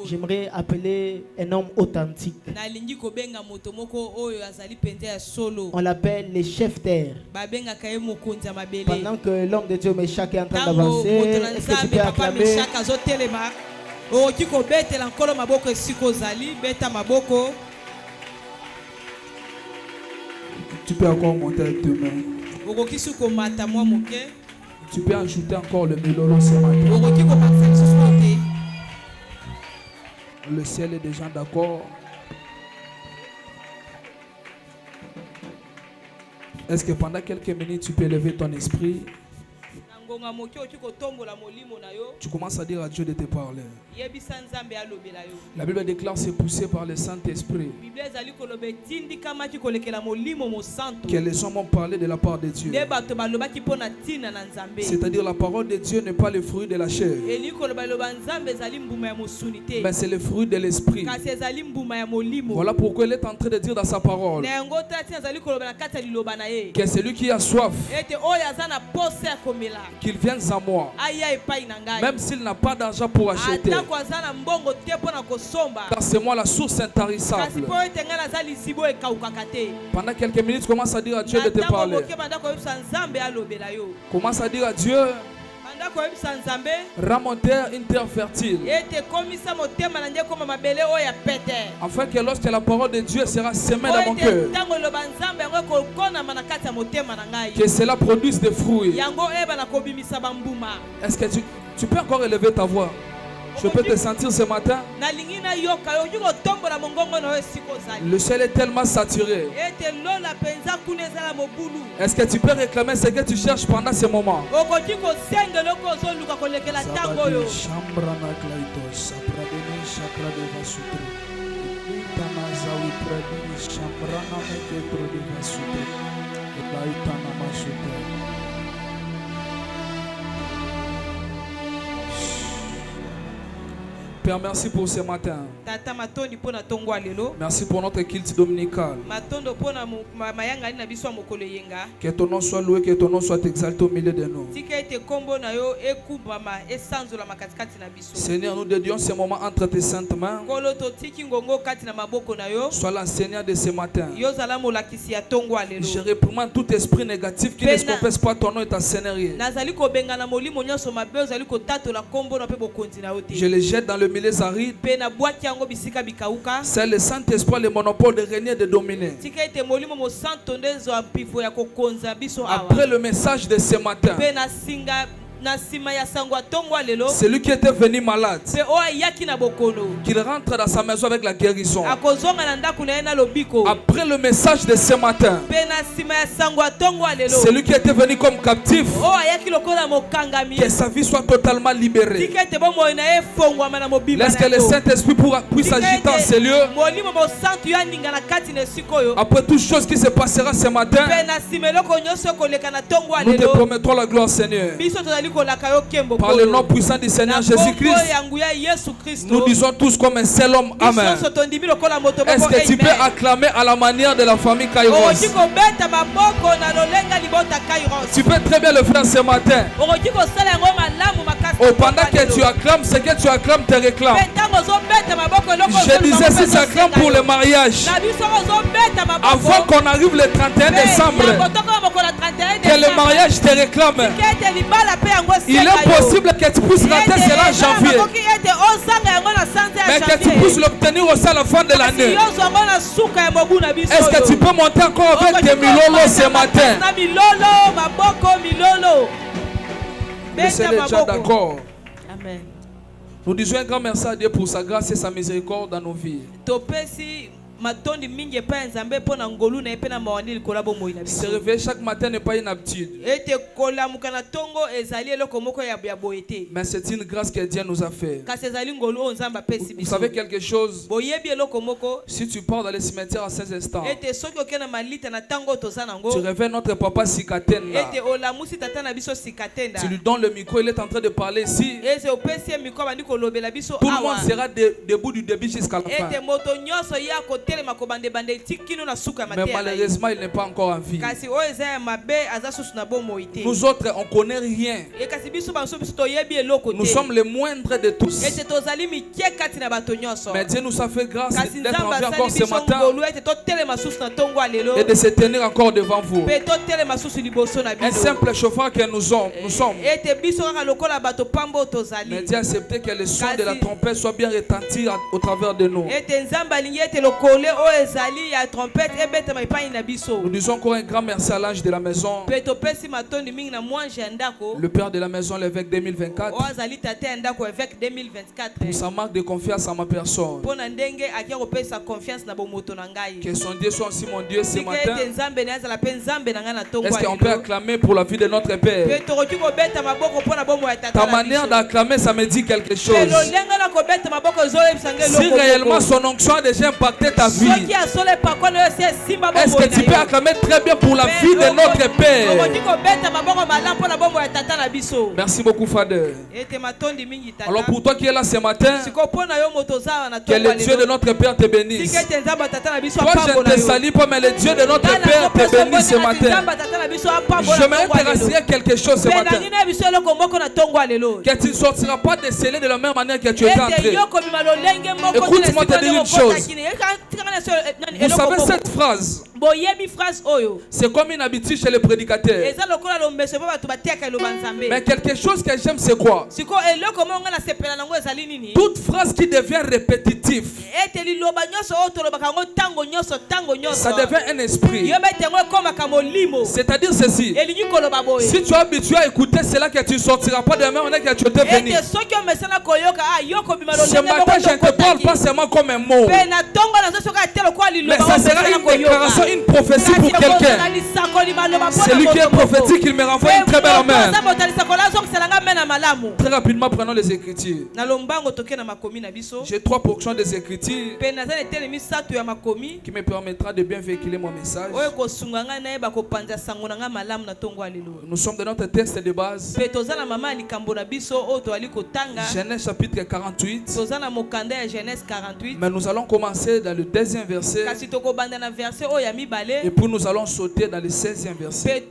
J'aimerais appeler un homme authentique. On l'appelle le chef terre. Pendant que l'homme de Dieu Meshach est en train d'avancer, est-ce que tu peux acclamer? Tu peux encore monter avec tes mains. Tu peux ajouter encore le milolo ce matin. Le ciel est déjà d'accord. Est-ce que pendant quelques minutes tu peux élever ton esprit? Tu commences à dire à Dieu de te parler. La Bible déclare c'est poussé par le Saint-Esprit que les hommes ont parlé de la part de Dieu. C'est-à-dire la parole de Dieu n'est pas le fruit de la chair, mais c'est le fruit de l'esprit. Voilà pourquoi il est en train de dire dans sa parole que celui qui a soif, qu'il vienne à moi, même s'il n'a pas d'argent pour acheter, car c'est moi la source intarissable. Pendant quelques minutes, commence à dire à Dieu de te parler. Commence à dire à Dieu: rends mon terre une terre fertile, afin que lorsque la parole de Dieu sera semée dans mon cœur, que cela produise des fruits. Est-ce que tu peux encore élever ta voix? Je peux te sentir ce matin. Le ciel est tellement saturé. Est-ce que tu peux réclamer ce que tu cherches pendant ce moment? Père, merci pour ce matin. Merci pour notre culte dominical. Que ton nom soit loué, que ton nom soit exalté au milieu de nous. Seigneur, nous dédions ce moment entre tes saintes mains. Sois l'enseignant de ce matin. Je réprimande tout esprit négatif qui ne se confesse pas ton nom et ta seigneurie. Je les jette dans le milieu aride. C'est le Saint-Esprit, le monopole de régner et de dominer. Après le message de ce matin, celui qui était venu malade, qu'il rentre dans sa maison avec la guérison. Après le message de ce matin, celui qui était venu comme captif, que sa vie soit totalement libérée. Laisse que le Saint-Esprit puisse agir dans ces lieux. Après toute chose qui se passera ce matin, nous te promettons la gloire, Seigneur. Par le nom puissant du Seigneur Jésus-Christ, nous disons tous comme un seul homme, Amen. Est-ce que tu peux acclamer à la manière de la famille Kairos? Tu peux très bien le faire ce matin. Pendant que tu acclames, ce que tu acclames te réclame. Je disais, si tu acclames pour le mariage, avant qu'on arrive le 31 décembre, que le mariage te réclame. Il est possible que tu puisses rater cela en janvier, mais que tu puisses l'obtenir aussi à la fin de l'année. Est-ce que tu peux monter encore avec tes milolo ce matin? Le Seigneur est déjà d'accord. Amen. Nous disons un grand merci à Dieu pour sa grâce et sa miséricorde dans nos vies. Se réveiller chaque matin n'est pas une habitude, mais c'est une grâce que Dieu nous a fait. Vous savez quelque chose? Si tu pars dans les cimetières à ces instants, tu réveilles notre papa Sikaten là. Tu lui donnes le micro, il est en train de parler ici. Tout le monde sera debout du début jusqu'à la fin. Mais malheureusement, il n'est pas encore en vie. Nous autres, on ne connaît rien. Nous sommes les moindres de tous. Mais Dieu nous a fait grâce d'être en vie encore ce matin et de se tenir encore devant vous. Un simple chauffeur que nous sommes. Mais Dieu a accepté que le son de la trompette soit bien retenti au travers de nous. Nous disons encore un grand merci à l'ange de la maison, le père de la maison, l'évêque 2024, pour sa marque de confiance à ma personne. Que son Dieu soit aussi mon Dieu ce matin. Est-ce qu'on peut acclamer pour la vie de notre Père? Ta manière d'acclamer, ça me dit quelque chose. Si réellement son onction a déjà impacté ta vie, est-ce que tu peux acclamer très bien pour la vie de notre Père? Merci beaucoup, Father. Alors pour toi qui es là ce matin, que le Dieu de notre Père te bénisse. Toi, je ne te salue pas, mais le Dieu de notre Père te bénisse ce matin. J'aimerais te rassurer quelque chose ce matin. Que tu ne sortiras pas décelé de la même manière que tu es entré. Écoute-moi te dire une chose. Vous savez cette phrase? C'est comme une habitude chez les prédicateurs. Mais quelque chose que j'aime, c'est quoi? Toute phrase qui devient répétitive, ça devient un esprit. C'est-à-dire ceci: si tu es habitué à écouter cela, que tu ne sortiras pas de la même manière que tu étais venu. Ce matin, je ne te parle pas seulement comme un mot, mais ça sera une déclaration, une prophétie pour quelqu'un. Celui qui est prophétique, il me renvoie une très belle amen. Très rapidement, prenons les Écritures. J'ai 3 portions des Écritures qui me permettra de bien véhiculer mon message. Nous sommes dans notre texte de base, Genèse chapitre 48. Mais nous allons commencer dans le 2e verset, et puis nous allons sauter dans le 16e verset.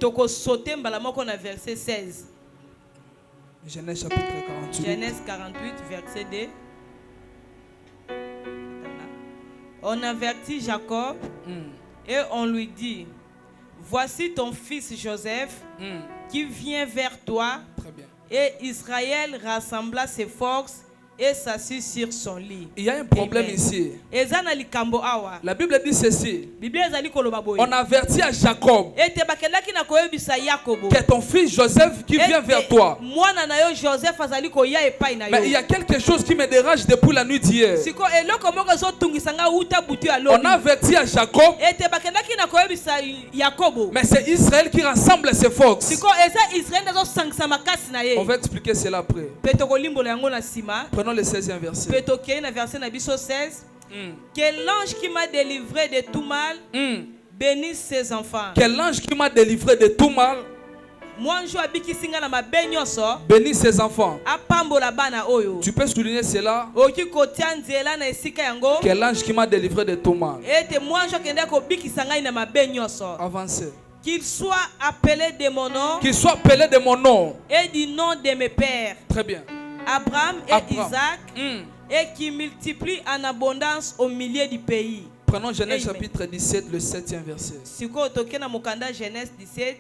Genèse chapitre 48. Genèse 48, verset 2. On avertit Jacob et on lui dit: voici ton fils Joseph qui vient vers toi. Très bien. Et Israël rassembla ses forces et s'assit sur son lit. Il y a un problème ici. La Bible dit ceci: on avertit à Jacob que ton fils Joseph qui vient vers toi. Mais il y a quelque chose qui me dérange depuis la nuit d'hier. On avertit à Jacob, mais c'est Israël qui rassemble ses forces. On va expliquer cela après. Prenons le 16e verset. Que l'ange qui m'a délivré de tout mal bénisse ses enfants. Que l'ange qui m'a délivré de tout mal bénisse ses enfants. Tu peux souligner cela. Que l'ange qui m'a délivré de tout mal. Avancez. Qu'il soit appelé de mon nom. Qu'il soit appelé de mon nom. Et du nom de mes pères. Très bien. Abraham et Isaac. Et qui multiplie en abondance au milieu du pays. Prenons Genèse chapitre 17, le 7e verset. Genèse 17.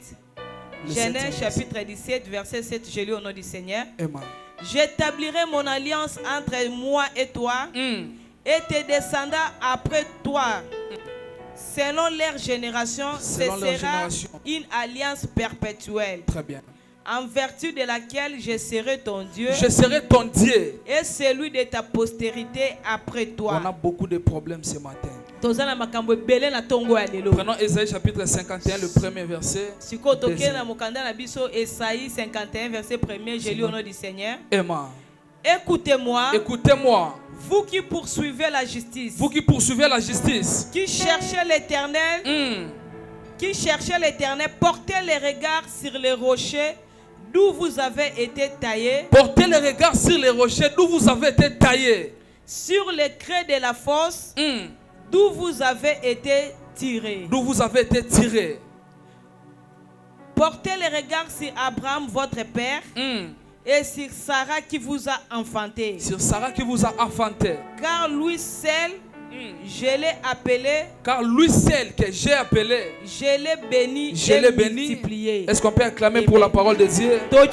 Genèse chapitre 17, verset 7. Je lis au nom du Seigneur. Amen. J'établirai mon alliance entre moi et toi et tes descendants après toi. Selon leur génération, ce sera une alliance perpétuelle. Très bien. En vertu de laquelle je serai ton Dieu. Je serai ton Dieu. Et celui de ta postérité après toi. On a beaucoup de problèmes ce matin. Prenons Ésaïe chapitre 51, le 1er verset. Ésaïe 51, verset 1er. Je lis au nom du Seigneur. Amen. Écoutez-moi. Écoutez-moi. Vous qui poursuivez la justice. Vous qui poursuivez la justice. Qui cherchez l'Éternel. Qui cherchez l'Éternel. Portez les regards sur les rochers d'où vous avez été taillés. Portez les regards sur les rochers d'où vous avez été taillés. Sur les creux de la fosse. d'où vous avez été tirés. D'où vous avez été tirés. Portez les regards sur Abraham, votre père, et sur Sarah qui vous a enfanté. Sur Sarah qui vous a enfanté. Car lui seul, je l'ai appelé. Car lui seul que j'ai appelé. Je l'ai béni. Je l'ai béni. Multiplié. Est-ce qu'on peut acclamer pour la parole de Dieu? On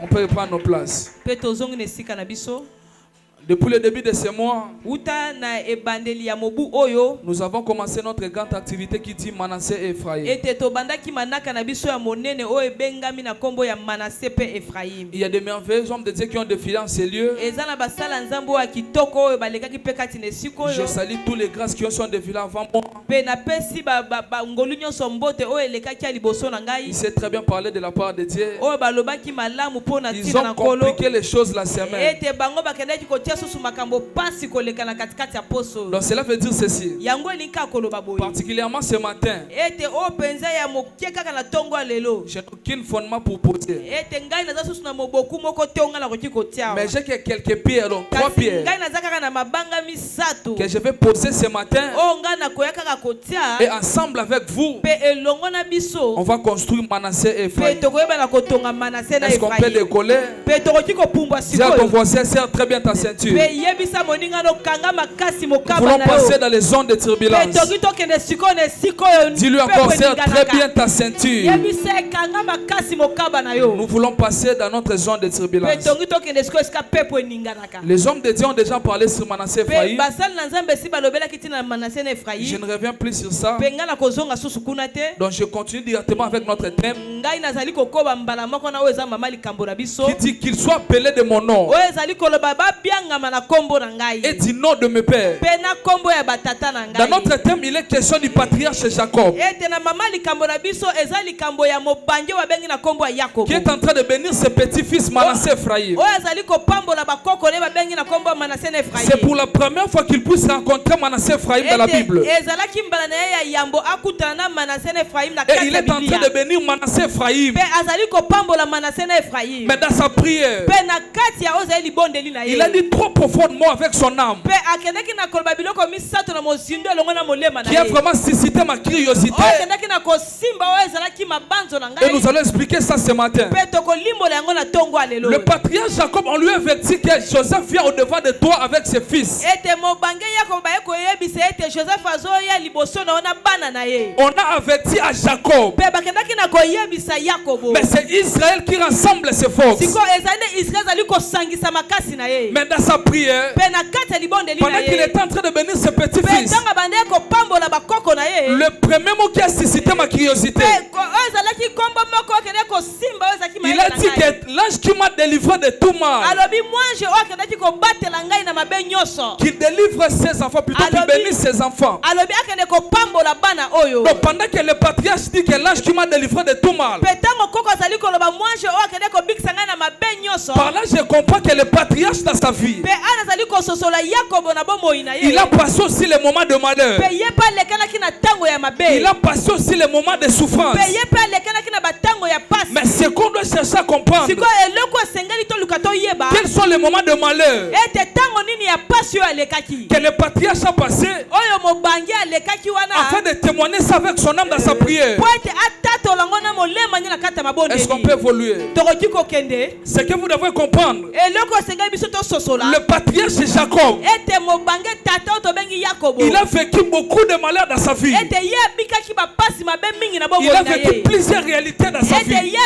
peut prendre nos places. Depuis le début de ce mois, nous avons commencé notre grande activité qui dit Manassé et Ephraïm. Il y a des merveilleux hommes de Dieu qui ont défilé en ces lieux. Je salue tous les grâces qui ont défilé avant moi. Il s'est très bien parlé de la part de Dieu. Ils ont compliqué les choses la semaine. Donc cela veut dire ceci. Particulièrement ce matin, je n'ai aucun fondement pour poser. Mais j'ai quelques pierres, donc 3 pierres, que je vais poser ce matin. Et ensemble avec vous, on va construire Manassé et Ephraïm. Est-ce qu'on peut décoller? Dis à ton voisin, serre très bien ta ceinture. Nous voulons passer dans les zones de turbulence. Dis-lui encore, serre très bien ta ceinture. Nous voulons passer dans notre zone de turbulence. Les hommes de Dieu ont déjà parlé sur Manassé et Ephraïm. Je ne reviens plus sur ça. Donc je continue directement avec notre thème. Qui dit qu'il soit appelé de mon nom et du nom de mes pères. Dans notre thème, il est question du patriarche Jacob, qui est en train de bénir ses petits-fils Manassé et Ephraïm. C'est pour la première fois qu'il puisse rencontrer Manassé et Ephraïm dans la Bible. Et il est en train de bénir Manassé et Ephraïm. Mais dans sa prière, il a dit trop profondément avec son âme, qui a vraiment suscité ma curiosité. Et nous allons expliquer ça ce matin. Le patriarche Jacob, on lui a averti que Joseph vient au devant de toi avec ses fils. On a averti à Jacob. Mais c'est Israël qui rassemble ses forces. Mais dans sa prière, pendant qu'il était en train de bénir ses petits-fils, le premier mot qui a suscité ma curiosité, il a dit que l'ange qui m'a délivré de tout mal, qu'il délivre ses enfants, plutôt qu'il bénisse ses enfants. Donc pendant que le patriarche dit que l'ange qui m'a délivré de tout mal, par là je comprends que le patriarche dans sa vie, il a passé aussi les moments de malheur. Il a passé aussi les moments de souffrance. Mais ce qu'on doit chercher à comprendre, quels sont les moments de malheur que le patriarche a passé, afin de témoigner ça avec son âme dans sa prière. Est-ce qu'on peut évoluer? Ce que vous devez comprendre, le patriarche Jacob, il a vécu beaucoup de malheurs dans sa vie. Il a vécu plusieurs réalités dans sa vie. Mais il y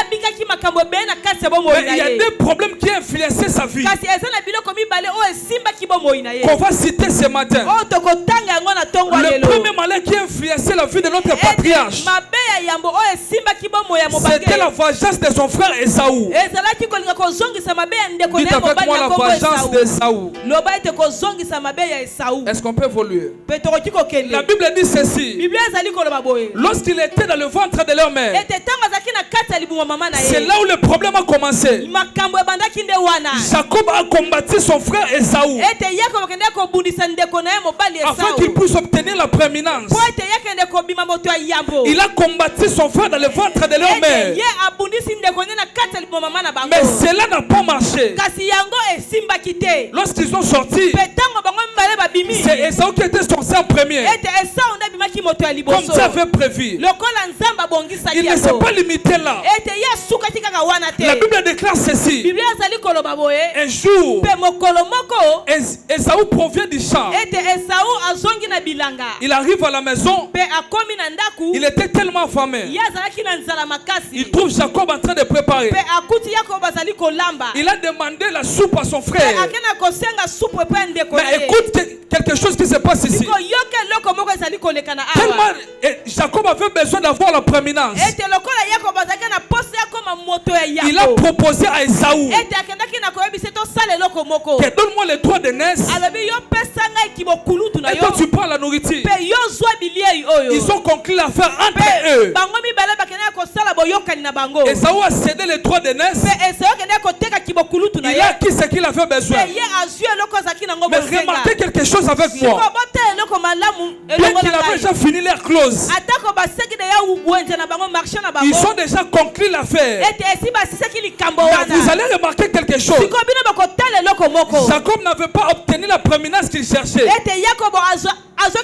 a des problèmes qui ont influencé sa vie, qu'on va citer ce matin. Le premier malheur qui a influencé la vie de notre patriarche, c'était la vengeance de son frère Esaü. Dites avec moi la vengeance d'Esaü. Est-ce qu'on peut évoluer? La Bible dit ceci: lorsqu'il était dans le ventre de leur mère, c'est là où le problème a commencé. Jacob a combattu son frère Esaü afin qu'il puisse obtenir la prééminence. Il a combattu son frère dans le ventre de leur mère. Mais cela n'a pas marché. Lorsqu'ils sont sortis, c'est Esaü qui était sorti en premier. Comme Dieu avait prévu. Il ne s'est pas limité là. La Bible déclare ceci. Un jour, Esaü provient du champ. Il arrive à la maison. Il était tellement affamé. Il trouve Jacob en train de préparer. Il a demandé la soupe à son frère. Mais écoute quelque chose qui se passe ici. Tellement Jacob avait besoin d'avoir la prééminence. Il a proposé à Esaü que donne-moi les droits de naissance. Et toi tu prends la nourriture. Ils ont conclu l'affaire entre eux. Esaü a cédé les droits de naissance. Il a acquis ce qu'il avait besoin. Mais remarquez quelque chose avec moi. Bien qu'il avait déjà fini leur clause, ils ont déjà conclu l'affaire. Vous allez remarquer quelque chose. Jacob n'avait pas obtenu la prééminence qu'il cherchait. Entre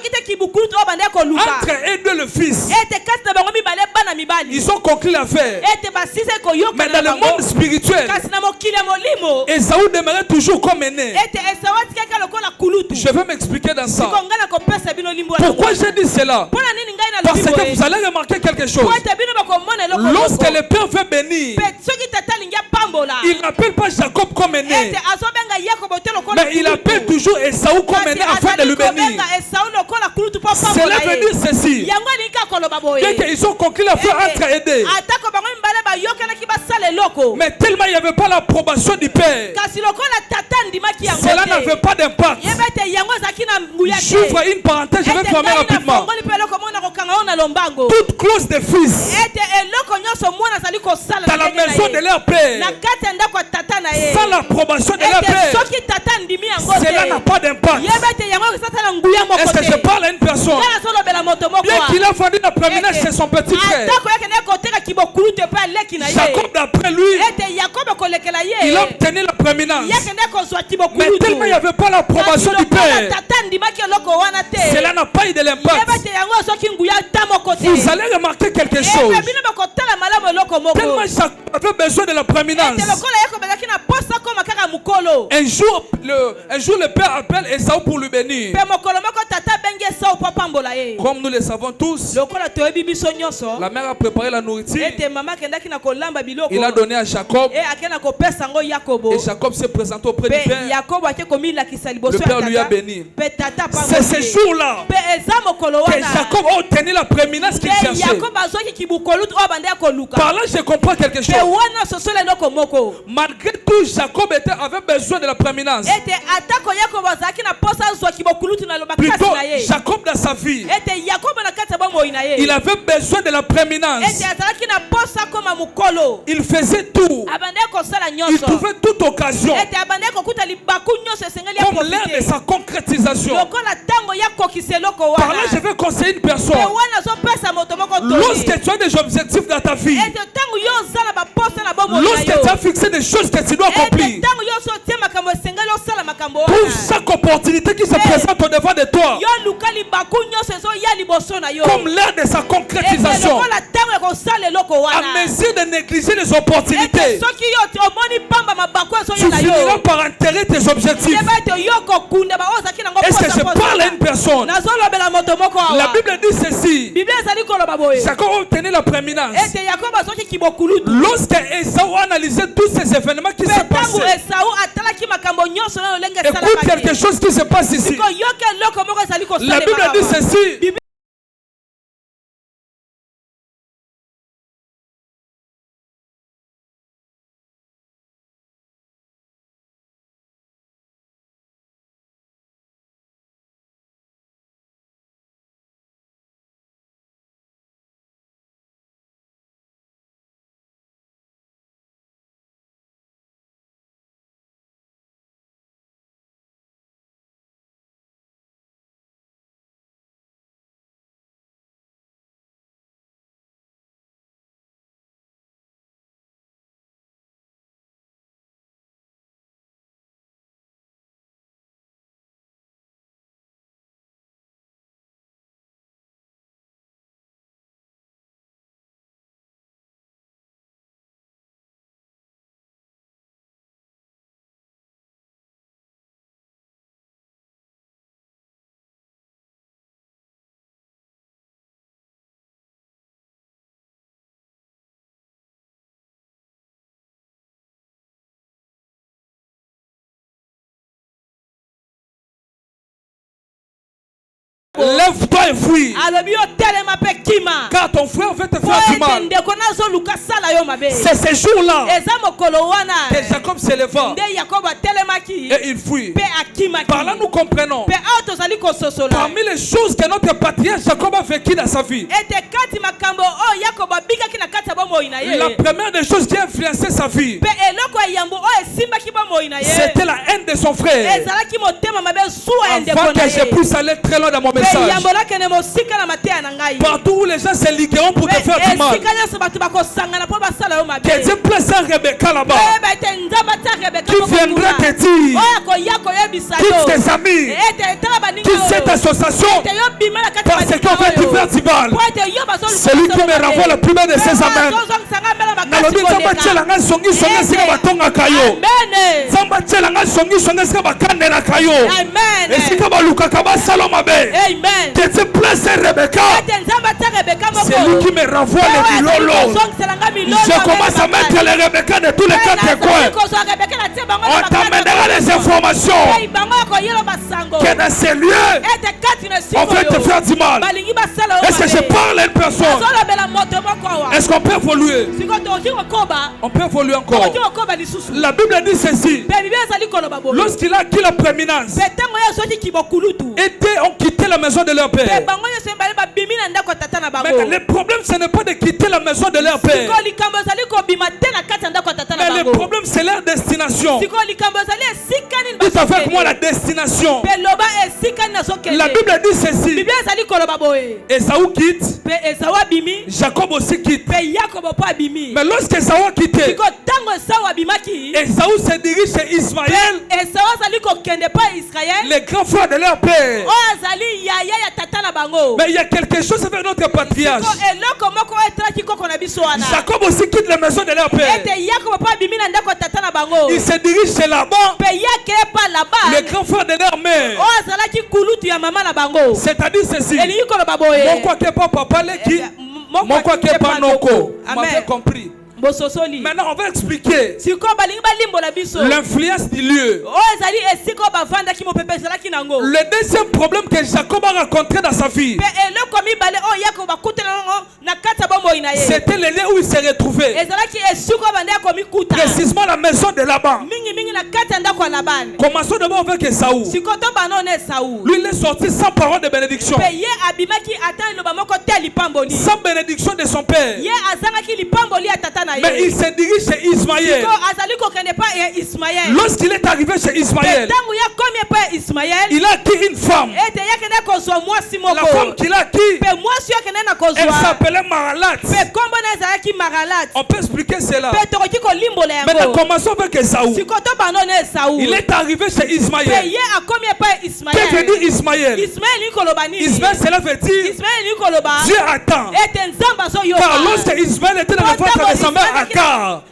eux deux le fils, ils ont conclu l'affaire. Mais dans le monde spirituel, Esaü demeurait toujours comme aîné. Je vais m'expliquer dans ça. Pourquoi j'ai dit cela? Parce que vous allez remarquer quelque chose. Lorsque le père veut bénir, il n'appelle pas Jacob comme aîné, mais il appelle toujours Esaü comme aîné afin de le bénir. Cela veut dire ceci. Bien qu'ils ont conclu l'affaire entre aidés, mais tellement il n'y avait pas l'approbation du père, cela n'avait pas d'impact. J'ouvre une parenthèse, je vais fermer rapidement. Toute clause de fils dans la maison de leur père, sans l'approbation de leur père, cela n'a pas d'impact. Est-ce que je parle à une personne? Bien qu'il a vendu la prééminence chez son petit frère, Jacob d'après lui, il a obtenu la prééminence. Mais tellement il n'y avait pas l'approbation du père, cela n'a pas eu de l'impact. Vous allez remarquer quelque chose. Tellement Jacob avait besoin de la prééminence, un jour le père appelle Esaü pour lui bénir. Comme nous le savons tous, la mère a préparé la nourriture. Il a donné à Jacob. Et Jacob s'est présenté auprès du père. Le père lui a béni. C'est ce jour-là que Jacob a obtenu la prééminence qu'il cherchait. Par là, je comprends quelque chose. Malgré tout, Jacob avait besoin de la prééminence. Plutôt, Jacob dans sa vie, il avait besoin de la prééminence. Il faisait tout. Il trouvait toute occasion comme l'heure de sa concrétisation. Par là, je vais conseiller une personne. Lorsque tu as des objectifs dans ta vie, lorsque tu as fixé des choses que tu dois accomplir, trouve chaque opportunité qui se présente au devant de toi comme l'heure de sa concrétisation. À mesure de négliger les opportunités, tu finiras par enterrer tes objectifs. Est-ce que je parle à une personne? La Bible dit ceci. Jacob a obtenu la prééminence. Lorsque Esaü a analysé tous ces événements qui se passaient, écoute quelque chose qui se passe ici. La Bible dit ceci. Lève-toi et fuis. Car ton frère veut te faire du mal. C'est ces jours-là que Jacob s'éleva et il fuit. Par là, nous comprenons. Parmi les choses que notre patriarche Jacob a vécues dans sa vie, la première des choses qui a influencé sa vie, c'était la haine de son frère. Avant que je puisse aller très loin dans mon message, partout où les gens se ligueront pour te faire du mal, que Dieu place un Rebecca là-bas qui viendra te dire, quitte tes amis, quitte cette association, parce qu'on veut te faire du mal. Celui qui me renvoie le plus bel de ses amens. Que Dieu place Rebecca. C'est lui qui me renvoie les bilolo. Je commence à mettre les Rebecca de tous les quatre coins. On t'amènera les informations que dans ces lieux on veut te faire du mal. Est-ce que je parle à une personne? Est-ce qu'on peut évoluer? On peut évoluer encore. La Bible dit ceci: lorsqu'il a acquis la prééminence, ont quitté la maison de leur père. Mais le problème, ce n'est pas de quitter la maison de leur père, mais le problème, c'est leur destination. Dites avec moi la destination. La Bible dit ceci: Ésaü quitte, Jacob aussi quitte. Mais lorsque Ésaü a quitté, Ésaü se dirige chez Ismaël, les grands frères de leur père. Mais il y a quelque chose avec notre patriarche. Jacob aussi quitte la maison de leur père. Il se dirige chez Laban, le grand frère de leur mère. C'est-à-dire ceci: mon quoi que pas papa qui, mon quoi que pas noko. Vous m'avez compris? Maintenant, on va expliquer l'influence du lieu. Le deuxième problème que Jacob a rencontré dans sa vie, c'était le lieu où il s'est retrouvé. Précisément la maison de Laban. Commençons d'abord avec Ésaü. Lui, il est sorti sans parole de bénédiction, sans bénédiction de son père. Mais il se dirige chez Ismaël. Lorsqu'il est arrivé chez Ismaël, il a acquis une femme. La femme qu'il a acquis, elle s'appelait Maralat. On peut expliquer cela. Maintenant, commençons avec Ésaü. Il est arrivé chez Ismaël. Qu'est-ce que dit Ismaël? Ismaël, cela veut dire Dieu attend. Car lorsque Ismaël était dans le ventre de sa mère Agar,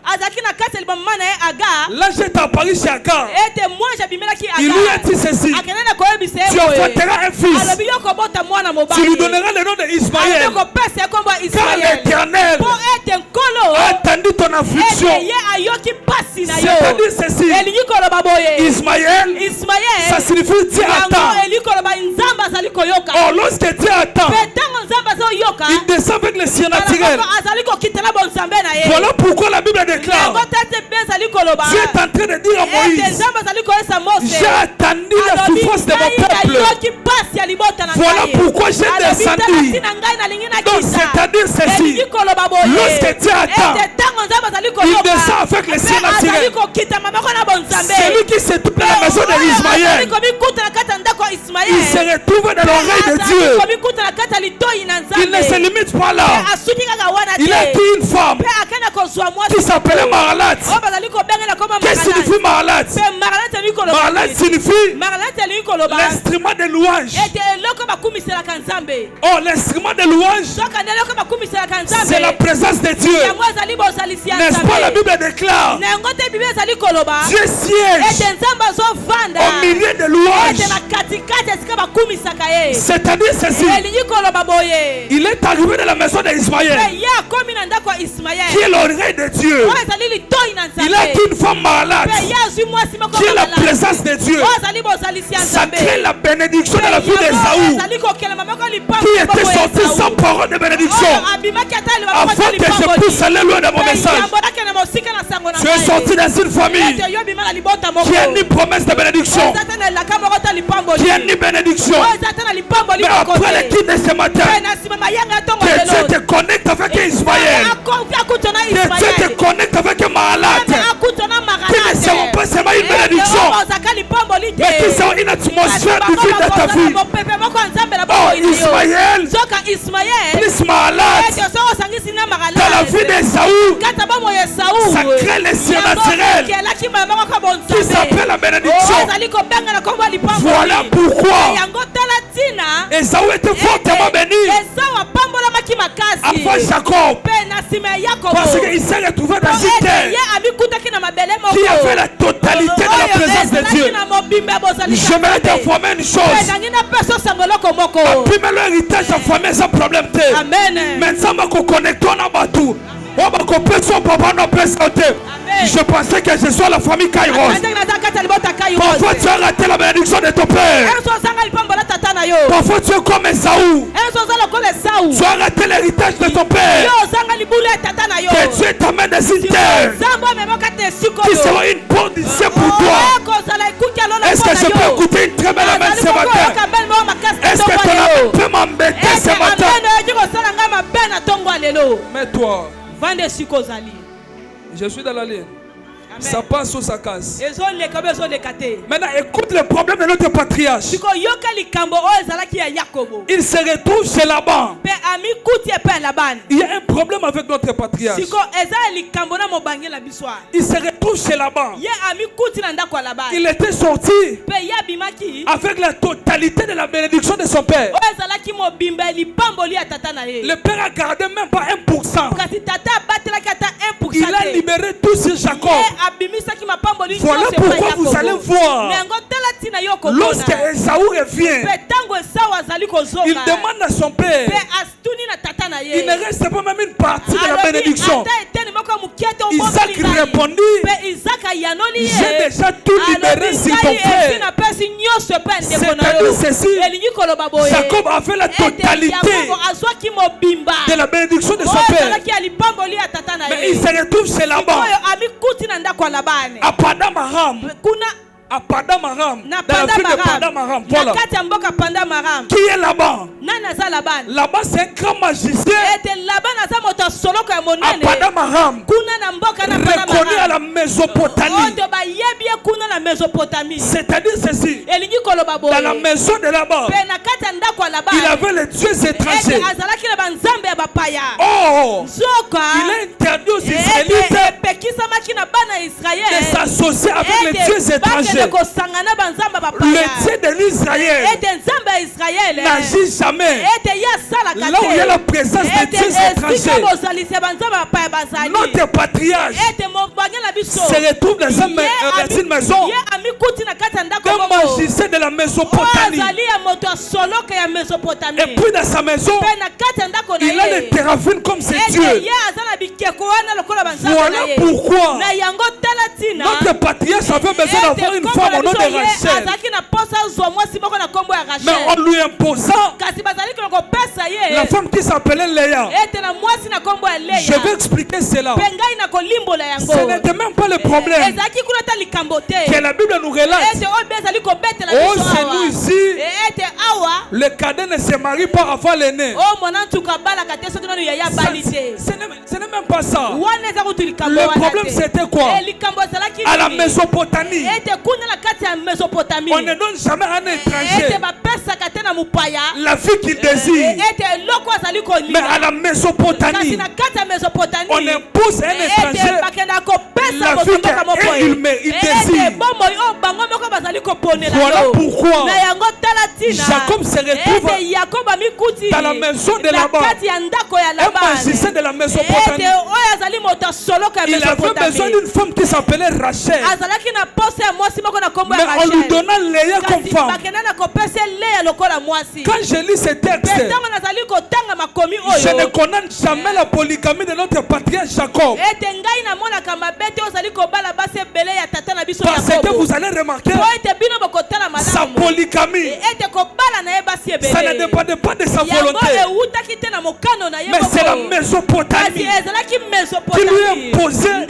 l'ange est apparu chez Agar. Il lui a dit ceci: tu enfanteras un fils, tu lui donneras le nom d'Ismaël, car l'Éternel a attendu ton affliction. C'est-à-dire ceci: Ismaël, ça signifie Dieu attend. Or lorsque Dieu attend, il descend avec le ciel naturel. Voilà pourquoi la Bible déclare: Dieu est en train de dire à Moïse, j'ai attendu la souffrance de mon peuple. Voilà pourquoi j'ai descendu. Donc c'est-à-dire ceci: lorsque Dieu attend, il descend avec le ciel naturel. Celui qui se trouve dans la maison d'Ismaël, il se retrouve dans l'oreille de Dieu. Il ne se limite pas là. Il a acquis une femme qui s'appelait Maralat. Qu'est-ce que signifie Maralat? Maralat signifie l'instrument de louange. Oh, l'instrument de louange, c'est la présence de Dieu. N'est-ce pas? La Bible déclare: Dieu siège au milieu de louanges. C'est-à-dire ceci: il est arrivé dans la maison d'Ismaël, qui est l'oreille de Dieu. Il a une femme malade, qui est la présence de Dieu. Ça crée la bénédiction de la vie d'Ésaü. Esaü, qui était sorti sans parole de bénédiction, afin que je puisse aller loin de mon message. Tu es sorti dans une famille qui a ni promesse de bénédiction, qui a ni bénédiction. Mais après le quitte de ce matin, que Dieu te connecte avec Ismaël, que Dieu te connecte avec un malade, qui ne seront pas seulement une bénédiction, mais qui seront une atmosphère divine dans ta vie. Oh Ismaël, plus malade dans la vie d'Esaü, ça crée les surnaturels qui s'appelle la bénédiction. Voilà pourquoi Esaü était fortement béni avant Jacob, parce qu'il s'est retrouvé dans une terre qui avait la totalité de la présence de Dieu. J'aimerais t'informer une chose. Après l'héritage en famille sans problème. Maintenant, je connecte à Batou. Je pensais que je sois la famille Kairos. Parfois tu as raté la bénédiction de ton père. Parfois tu es comme Esaü. Tu as raté l'héritage de ton père. Que Dieu t'amène dans une terre qui sera une bonne issue pour toi. Est-ce que je peux écouter une très belle amène ce matin? Est-ce que ton amène peut m'embêter ce matin? Mais toi, je suis dans la ligne. Amen. Ça passe ou ça casse. Maintenant, écoute le problème de notre patriarche. Il se retrouve chez Laban. Il y a un problème avec notre patriarche. Il se retrouve chez Laban. Il était sorti avec la totalité de la bénédiction de son père. Le père a gardé même pas 1%. Il a libéré tout sur Jacob. Voilà pourquoi vous allez voir, lorsque Esaü revient, il demande à son père, il ne reste pas même une partie de la bénédiction. Isaac répondit, j'ai déjà tout libéré sur ton frère. C'est-à-dire ceci, Jacob a fait la totalité de la bénédiction de son père. Mais il se retrouve chez Laban. À Padam-Aram. À Padam-Aram. Dans la ville de Padam-Aram. Voilà. Qui est Laban? Laban, c'est un grand magicien. À Padam-Aram, reconnu à la Mésopotamie. C'est-à-dire ceci. Dans la maison de Laban, il avait les dieux étrangers. Oh, il a interdit aux Israélites de s'associer avec les dieux étrangers. Le Dieu de l'Israël n'agit jamais là où il y a la présence des dieux étrangers. Notre patriarche se retrouve dans une maison comme magicien de la Mésopotamie. Et puis dans sa maison, il a les téraphines comme ses dieux. Voilà pourquoi notre patriarche avait besoin d'avoir une femme au nom de Rachel. Mais en lui imposant la femme qui s'appelait Léa. Je vais expliquer cela. Ce n'était même pas le problème que la Bible nous relate. Oh, c'est nous ici. Le cadet ne se marie pas avant l'aîné. Ce n'est même pas ça. Le problème c'était quoi? À la Mésopotamie, on ne donne jamais à un étranger la fille qu'il désire. Mais à la Mésopotamie, on impose à un étranger la fille qu'il désire. Voilà pourquoi Jacob se retrouve dans la maison de Laban, un magicien de la Mésopotamie. Il avait besoin d'une femme qui s'appelait Rachel. Mais en lui donnant Léa comme femme. Quand je lis ce texte, je ne condamne jamais la polygamie de notre patriarche Jacob. Parce que vous allez remarquer, sa polygamie, ça ne dépendait pas de sa volonté. Mais c'est la Mésopotamie qui lui imposait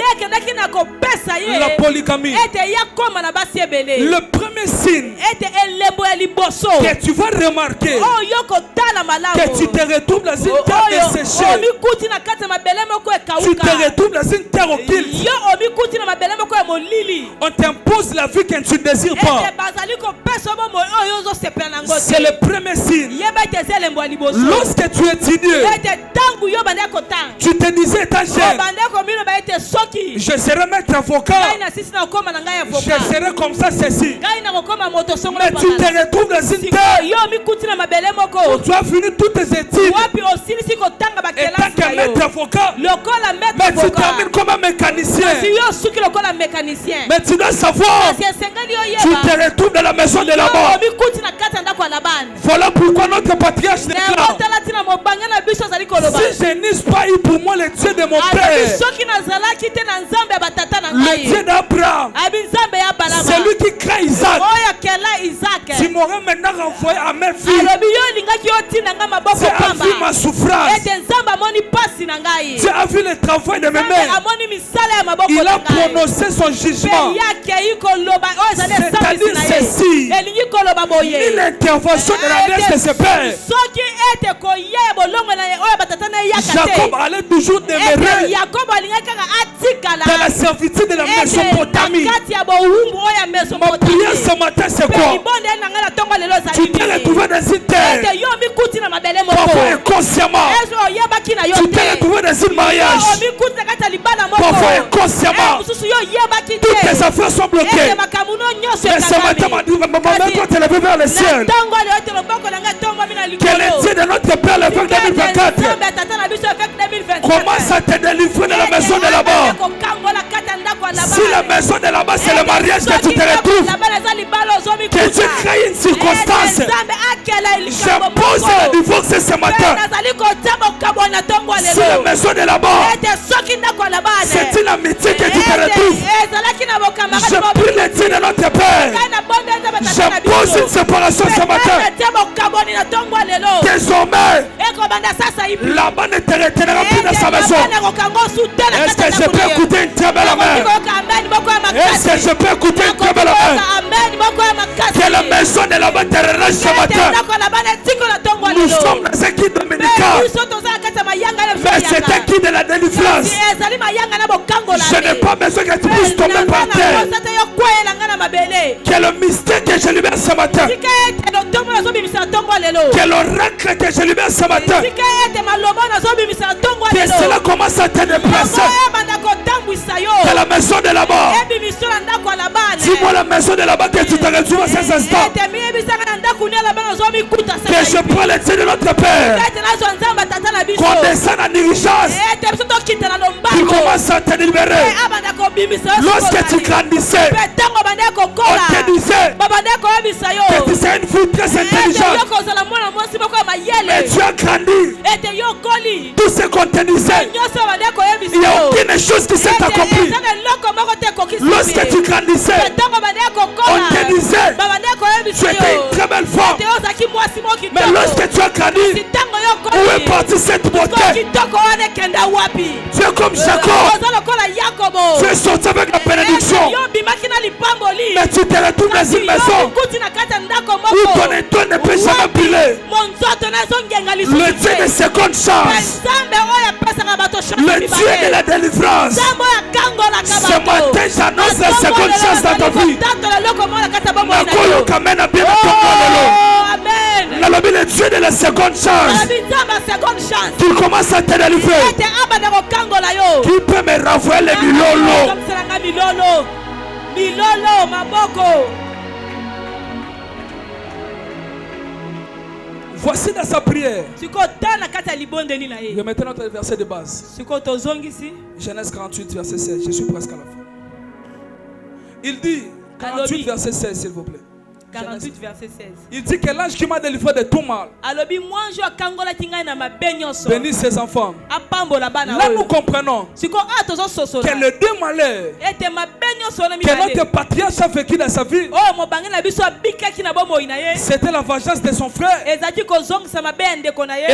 la polygamie. Le premier signe que tu vas remarquer que tu te retrouves dans une terre desséchée, tu te retrouves dans une terre occulte, on t'impose la vie que tu ne désires pas. C'est le premier signe. Lorsque tu étudiais, tu te disais étant jeune, je serai maître avocat, je serai comme ça ceci. Mais tu te retrouves dans une terre où tu as fini toutes tes études et tant que maître avocat, mais tu termines comme un mécanicien. Mais tu dois savoir, tu te retrouves dans la maison de la mort. Voilà pourquoi notre patriarche déclare, si je n'ai pas eu pour moi le Dieu de mon père, le Dieu d'Abraham, c'est lui qui crée Isaac, tu m'aurais maintenant renvoyé à mes filles. Tu as vu ma souffrance, tu as vu le travail de mes mains. Il a prononcé son jugement, c'est-à-dire ceci, ni l'intervention de la nièce de ses pères. Jacob allait toujours demeurer dans la servitude de la Mésopotamie. Ma prière ce matin c'est quoi? Tu t'es retrouvé dans une terre, parfois inconsciemment. Tu t'es retrouvé dans un mariage, parfois inconsciemment. Toutes tes affaires sont bloquées. Mais ce matin, ma mère doit te lever vers le ciel. Que le Dieu de notre Père le fait 2024 commence à te délivrer de la maison de la mort. Si la maison de la mort c'est le mariage que tu te retrouves, que Dieu crée une circonstance, j'impose le divorce ce matin. Si la maison de la mort c'est une amitié que tu te retrouves, je prie le Dieu de notre Père, j'impose une séparation ce matin. Désormais, là-bas ne te retiendra plus dans sa maison. Est-ce que je peux écouter une très belle amène? Est-ce que je peux écouter une très belle amène? Que la maison de là-bas te relâche ce matin. Nous sommes dans un kit dominical, mais c'est un kit de la délivrance. Je n'ai pas besoin que tu puisses tomber par terre. Que le mystère que je libère ce matin, que l'oracle que je libère ce matin, que cela commence à te déplacer de la maison de là-bas. Dis-moi la maison de là-bas que tu te retrouves à ces instants. Que je prends le Dieu de notre Père, qu'on descende en diligence, qu'il commence à te libérer. Lorsque tu grandissais, on te disait que tu serais une fille très intelligente, mais tu as grandi. Tout ce qu'on te disait, il n'y a aucune chose qui s'est accomplie. Lorsque tu grandissais, on te disait tu étais une très belle femme, mais lorsque tu as grandi, où est partie cette beauté? Tu es comme Jacob, tu es sorti avec la bénédiction, mais tu te retrouves dans une maison où ton étoile ne peut jamais briller. Le Dieu de seconde chance, le Dieu de la délivrance, ce matin j'annonce la seconde chance dans ta vie. Le Dieu de la seconde chance, qu'il commence à te délivrer, qu'il peut me renvoyer les milolo. Voici dans sa prière. Je mettais notre verset de base. Genèse 48, verset 16. Je suis presque à la fin. Il dit, 48, verset 16, s'il vous plaît. 48 verset 16. Il dit que l'ange qui m'a délivré de tout mal bénit ses enfants. Là nous comprenons que le deux malheurs que notre patriarche a vécu dans sa vie, c'était la vengeance de son frère et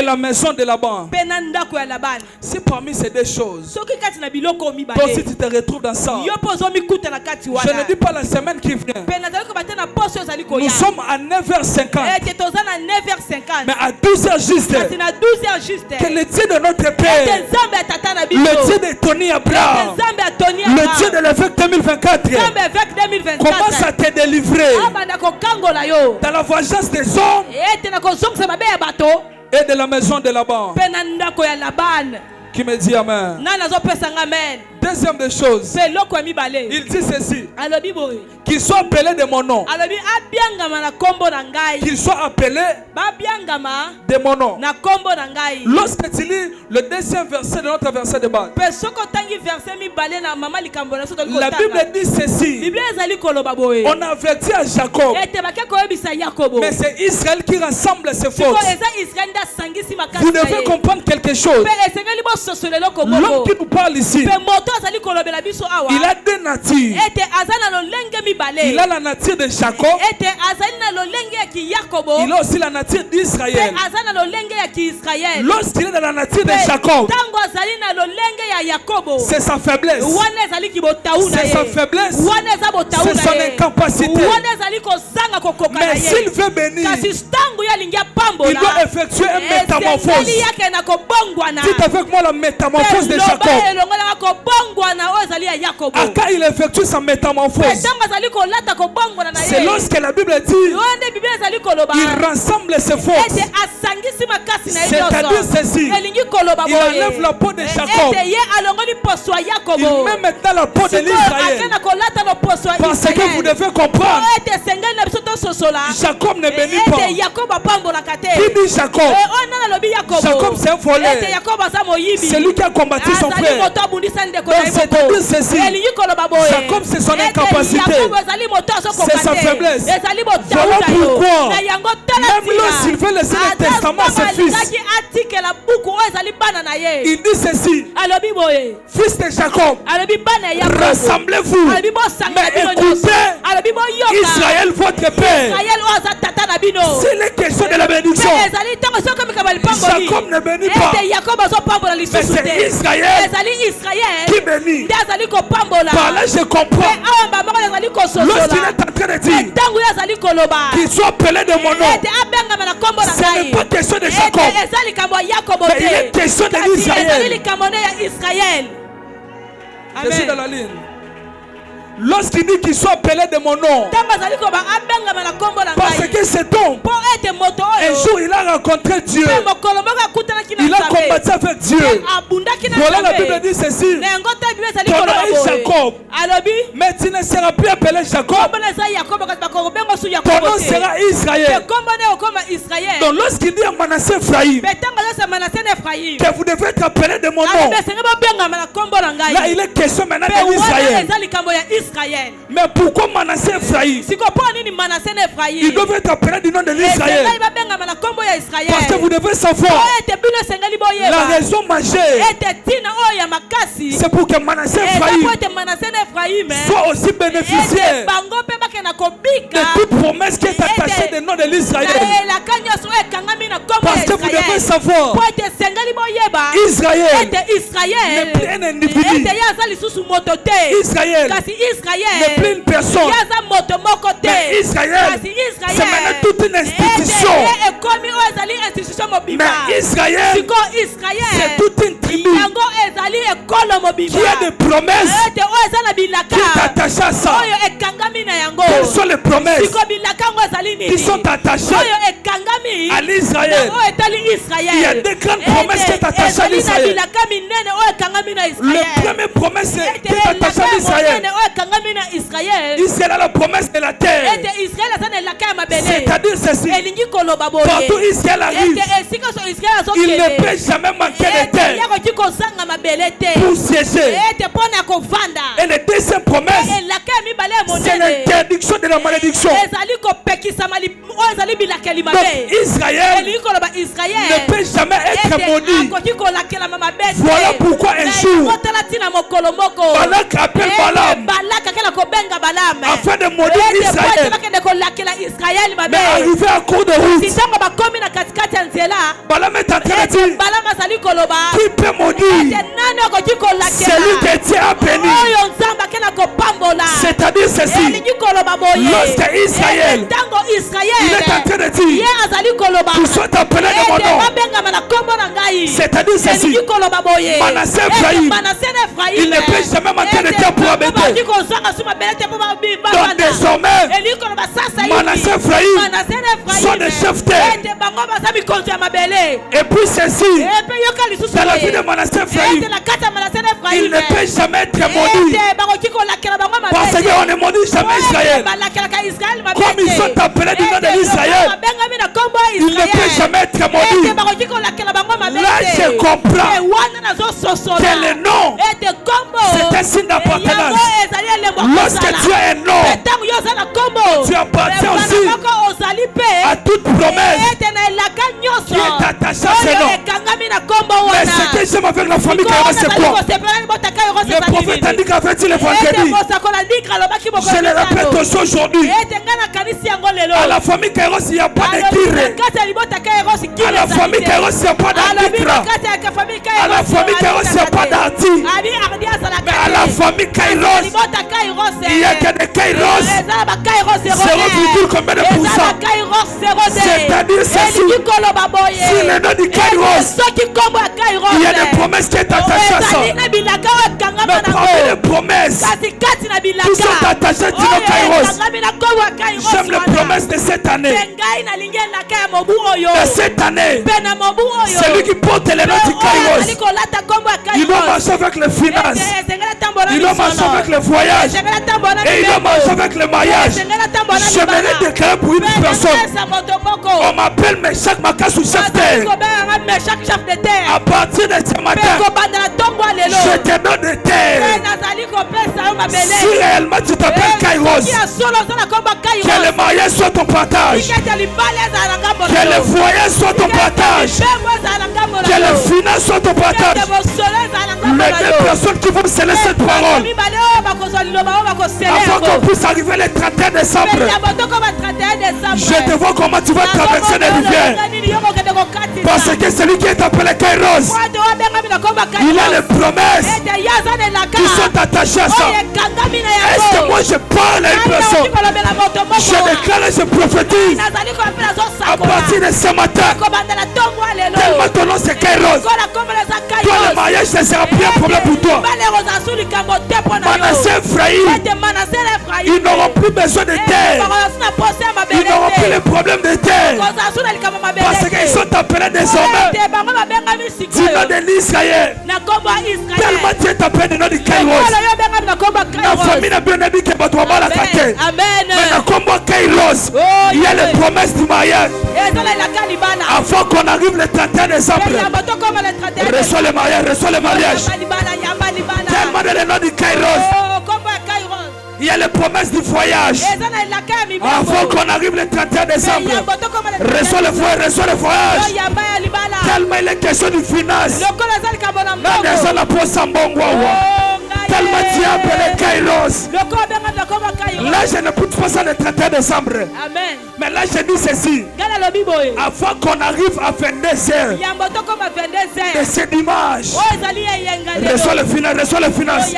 la maison de Laban. Si parmi ces deux choses, toi aussi tu te retrouves dans ça, je ne dis pas la semaine qui vient. Nous sommes à 9h50. Mais à 12h juste, que le Dieu de notre Père, le Dieu de Tony Abraham, le Dieu de l'évêque 2024, commence à te délivrer dans la vengeance des hommes et de la maison de Laban. Qui me dit Amen. Deuxième des choses, il dit ceci: qu'il soit appelé de mon nom, qu'il soit appelé de mon nom. Lorsque tu lis le deuxième verset de notre verset de base, la Bible dit ceci: on a averti à Jacob, mais c'est Israël qui rassemble ses forces. Vous devez comprendre quelque chose. L'homme qui nous parle ici, il a deux natures. Il a la nature de Jacob, il a aussi la nature d'Israël. Lorsqu'il est dans la nature de Jacob, c'est sa faiblesse, c'est sa faiblesse, c'est son incapacité. Mais s'il veut bénir, il doit effectuer une métamorphose. Dites avec moi la métamorphose de Jacob. Quand il effectue sa métamorphose, c'est lorsque la Bible dit il rassemble ses forces. C'est-à-dire ceci: il enlève la peau de Jacob, il met maintenant la peau de l'Israël. Parce que vous devez comprendre, Jacob ne bénit pas. Qui dit Jacob? Jacob c'est un voleur, c'est lui qui a combattu son frère. Donc c'est-à-dire ceci: Jacob c'est son incapacité, c'est sa faiblesse. Voilà pourquoi même lorsqu'il veut laisser le testament à ses fils, il dit ceci: fils de Jacob, rassemblez-vous, mais écoutez Israël votre père. C'est la question de la bénédiction. Jacob ne bénit pas, mais c'est Israël qui bénit. Par là je comprends, lorsqu'il est en train de dire qu'il soit appelé de mon nom, ce n'est pas question de Jacob, mais il est question de l'Israël. Je suis dans la ligne. Lorsqu'il dit qu'il soit appelé de mon nom, parce que cet homme, un jour il a rencontré Dieu, il a combattu avec Dieu. Voilà, la Bible dit ceci: ton nom est Jacob, mais tu ne seras plus appelé Jacob, ton nom sera Israël. Donc lorsqu'il dit à Manassé Ephraïm que vous devez être appelé de mon nom, là il est question maintenant de l'Israël. Mais pourquoi Manassé Ephraïm? Il devait être appelé du nom de l'Israël. Parce que vous devez savoir, la raison majeure, c'est pour que Manassé Ephraïm soit aussi bénéficiaire de toute promesse qui est attachée au nom de l'Israël. Parce que vous devez savoir, Israël n'est plus un individu, Israël n'est plus une personne, mais Israël c'est maintenant toute une institution. Mais Israël c'est toute une tribu qui a des promesses qui est attachée à ça. Quelles sont les promesses qui sont attachées à l'Israël? Il y a des grandes promesses qui sont attachées à l'Israël. Le premier promesse qui est attaché à l'Israël, Israël a la promesse de la terre. C'est-à-dire ceci: partout Israël arrive, Il ne peut jamais manquer de terre pour siéger. Et la deuxième promesse, c'est l'interdiction de la malédiction. Donc Israël ne peut jamais être maudit. Voilà pourquoi un jour Balak appelle Balaam afin de maudire Israël. Mais arrivé à court de route, Balaam est en train de dire, qui peut maudire celui que Dieu a béni? C'est-à-dire ceci, lorsque Israël il est en train de dire, tu sois appelé de mon nom. C'est-à-dire ceci, Manassé Ephraïm, il ne peut jamais manquer de terre pour habiter. Donc désormais, Manassé Ephraïm sont des chefs terre. Et puis ceci, dans la vie de Manassé Ephraïm, il ne peut jamais être maudit. Parce qu'on ne maudit jamais Israël. Comme ils sont appelés du nom de l'Israël, il ne peut jamais être maudit. Là je comprends que le nom, c'est un signe d'appartenance. Lorsque tu as un nom, tu appartiens aussi à toute promesse qui est attachée à ce nom. Mais ce que j'aime avec la famille Kairos, c'est quoi? Le prophète a dit qu'avait-il le vendredi, je le répète aussi aujourd'hui, à la famille Kairos il n'y a pas de kire. À la famille Kairos il n'y a pas d'adikra. À la famille Kairos il n'y a pas d'arti. Mais à la famille Kairos il n'y a que des Kairos 0, combien de pourcents? C'est-à-dire ceci, si le nom du Kairos il y a des promesses qui sont attachées à ça. Mais parmi les promesses qui sont attachées du nom Kairos, j'aime les promesses de cette année. De cette année, celui qui porte le nom du Kairos, il doit marcher avec les finances, il doit marcher avec le voyage, et il doit marcher avec le mariage. Je me l'ai déclaré pour une personne. On m'appelle Meshach Makassou chef terre. À partir de ce matin, je te donne des terres. Si réellement tu t'appelles Kairos, que le mariage soit ton partage, que le voyage soit ton partage, que les finances soient ton partage. Les deux personnes qui vont sceller cette parole, avant qu'on puisse arriver le 31 décembre, je te vois comment tu vas traverser les rivières. Parce que celui qui est appelé Kairos, il a les promesses qui sont attachées à ça. Est-ce que moi je parle à une personne? Je déclare et je prophétise à partir de ce matin, tellement ton nom c'est Kairos, toi le mariage ne sera plus un problème pour toi. Manassé Ephraïm, ils n'auront plus besoin de terre. Ils n'auront plus les problèmes de terre. Parce qu'ils sont appelés désormais du nom de l'Israël. Tellement tu es appelé du nom de Kairos. La famille n'a bien dit que tu vas mal à la tête. Mais dans combat Kairos, il y a les promesses du mariage. Avant qu'on arrive le 31 décembre, reçois le mariage, reçois le mariage. Tellement de le nom du Kairos. Il y a les promesses du voyage. Avant qu'on arrive le 31 décembre, reçois le voyage, reçois le voyage. Tellement il est question du finance. Tellement tu es appelé Kairos. Là je ne peux pas ça le 31 décembre. Mais là je dis ceci. Avant qu'on arrive à 22h de ce dimanche, reçois le finance, reçois le finance.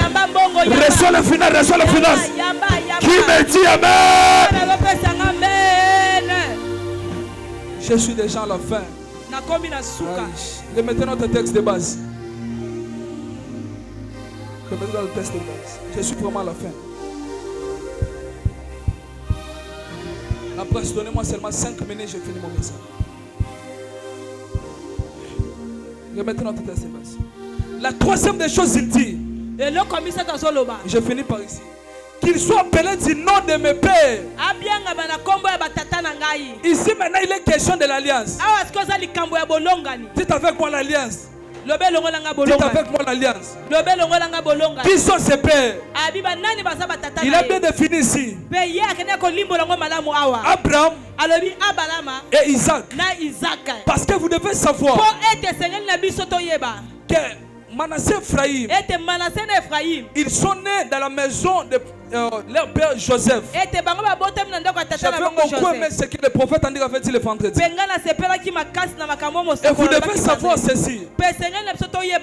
Reçois le finance, reçois le finance. Qui me dit Amen? Je suis déjà à la fin. Remettez notre texte de base. Remettez notre texte de base. Je suis vraiment à la fin. Après, donnez-moi seulement 5 minutes, j'ai fini mon message. Remettez notre texte de base. La troisième des choses, il dit. Je finis par ici. qu'il soit appelé du nom de mes pères. Ici maintenant il est question de l'alliance. Dites avec moi l'alliance. Dites avec moi l'alliance. Qui sont ses pères? Il a bien défini ici. Abraham et Isaac. Parce que vous devez savoir que Manassé et Ephraïm, ils sont nés dans la maison de leur père Joseph. J'avais beaucoup aimé ce que le prophète André avait dit le vendredi. Et vous devez savoir ceci.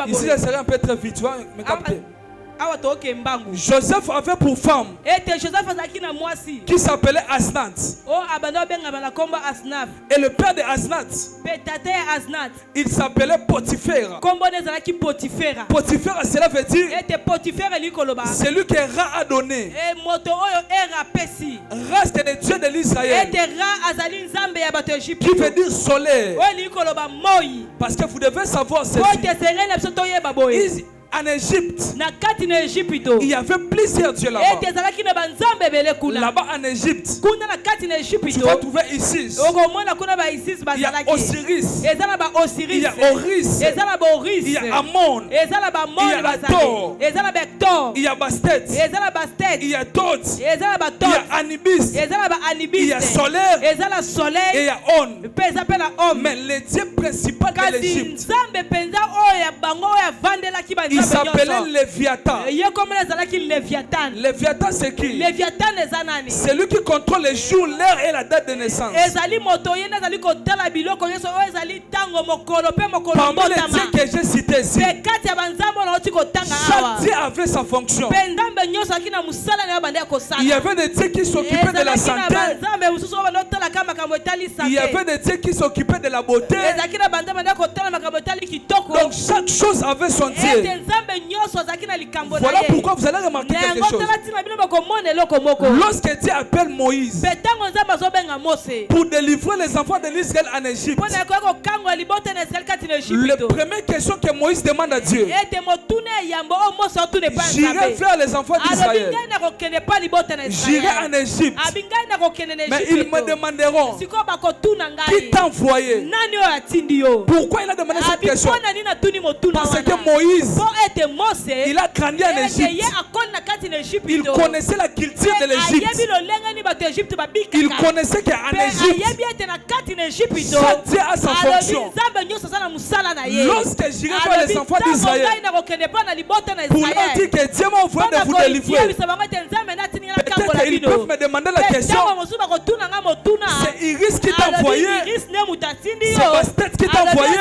Ici, je serai un peu très vite, tu vas me capter. Joseph avait pour femme qui s'appelait Asnath. Et le père de Asnath, il s'appelait Potiphar. Potiphar, cela veut dire c'est lui que Ra a donné. Ra, c'est le Dieu de l'Israël, qui veut dire soleil. Parce que vous devez savoir ceci. En Égypte, il y avait plusieurs dieux là-bas. Là-bas en Égypte, tu vas trouver Isis. Il y a Osiris. Il y a Horus. Il y a Amon. Il y a Hathor. Il y a Bastet. Il y a Thoth. Il y a Anubis. Il y a Solaire. Et il y a On. Mais le dieu principal de l'Égypte, il s'appelait Léviathan. Léviathan c'est qui? C'est lui qui contrôle les jours, l'heure et la date de naissance. Parmi les dieux que j'ai cités ici, chaque dieu avait sa fonction. Il y avait des dieux qui s'occupaient de la santé. Il y avait des dieux qui s'occupaient de la beauté. Donc chaque chose avait son dieu. Voilà pourquoi vous allez remarquer quelque chose. Lorsque Dieu appelle Moïse pour délivrer les enfants de l'Israël en Égypte, la première question que Moïse demande à Dieu: j'irai vers les enfants d'Israël, j'irai en Égypte, mais ils me demanderont qui t'a envoyé. Pourquoi il a demandé cette question? Parce que Moïse, il a grandi en Égypte. Il connaissait la culture de l'Égypte. Il connaissait qu'en Égypte, chaque Dieu a sa fonction. Lorsque j'irai voir les enfants d'Israël pour leur dire que Dieu m'a envoyé de vous délivrer, peut-être qu'ils peuvent me demander la question: c'est Iris qui t'a envoyé? C'est Bastet qui t'a envoyé?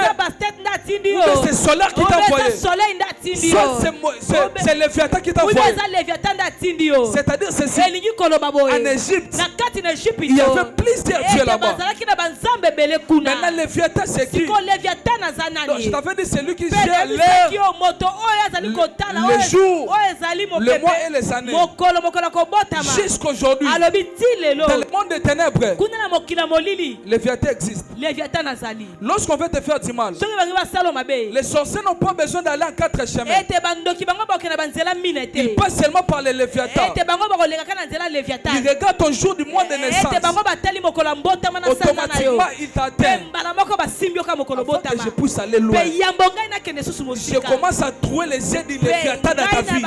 Ou c'est Solaire qui t'a envoyé? C'est Léviathan qui t'a envoyé. C'est-à-dire ceci: en Égypte, il y avait plusieurs dieux là-bas. Maintenant Léviathan c'est qui? Donc, je t'avais dit c'est lui qui gère l'heure, le jour, le mois et les années. Jusqu'aujourd'hui, dans le monde des ténèbres, Léviathan existe. Lorsqu'on veut te faire du mal, les sorciers n'ont pas besoin d'aller en quatre chemins. Ils passent seulement par les Léviathans. Ils regardent ton jour du mois de naissance. Automatiquement, ils t'atteignent. Avant que je puisse aller loin, je commence à trouver les aides du Léviathan dans ta vie.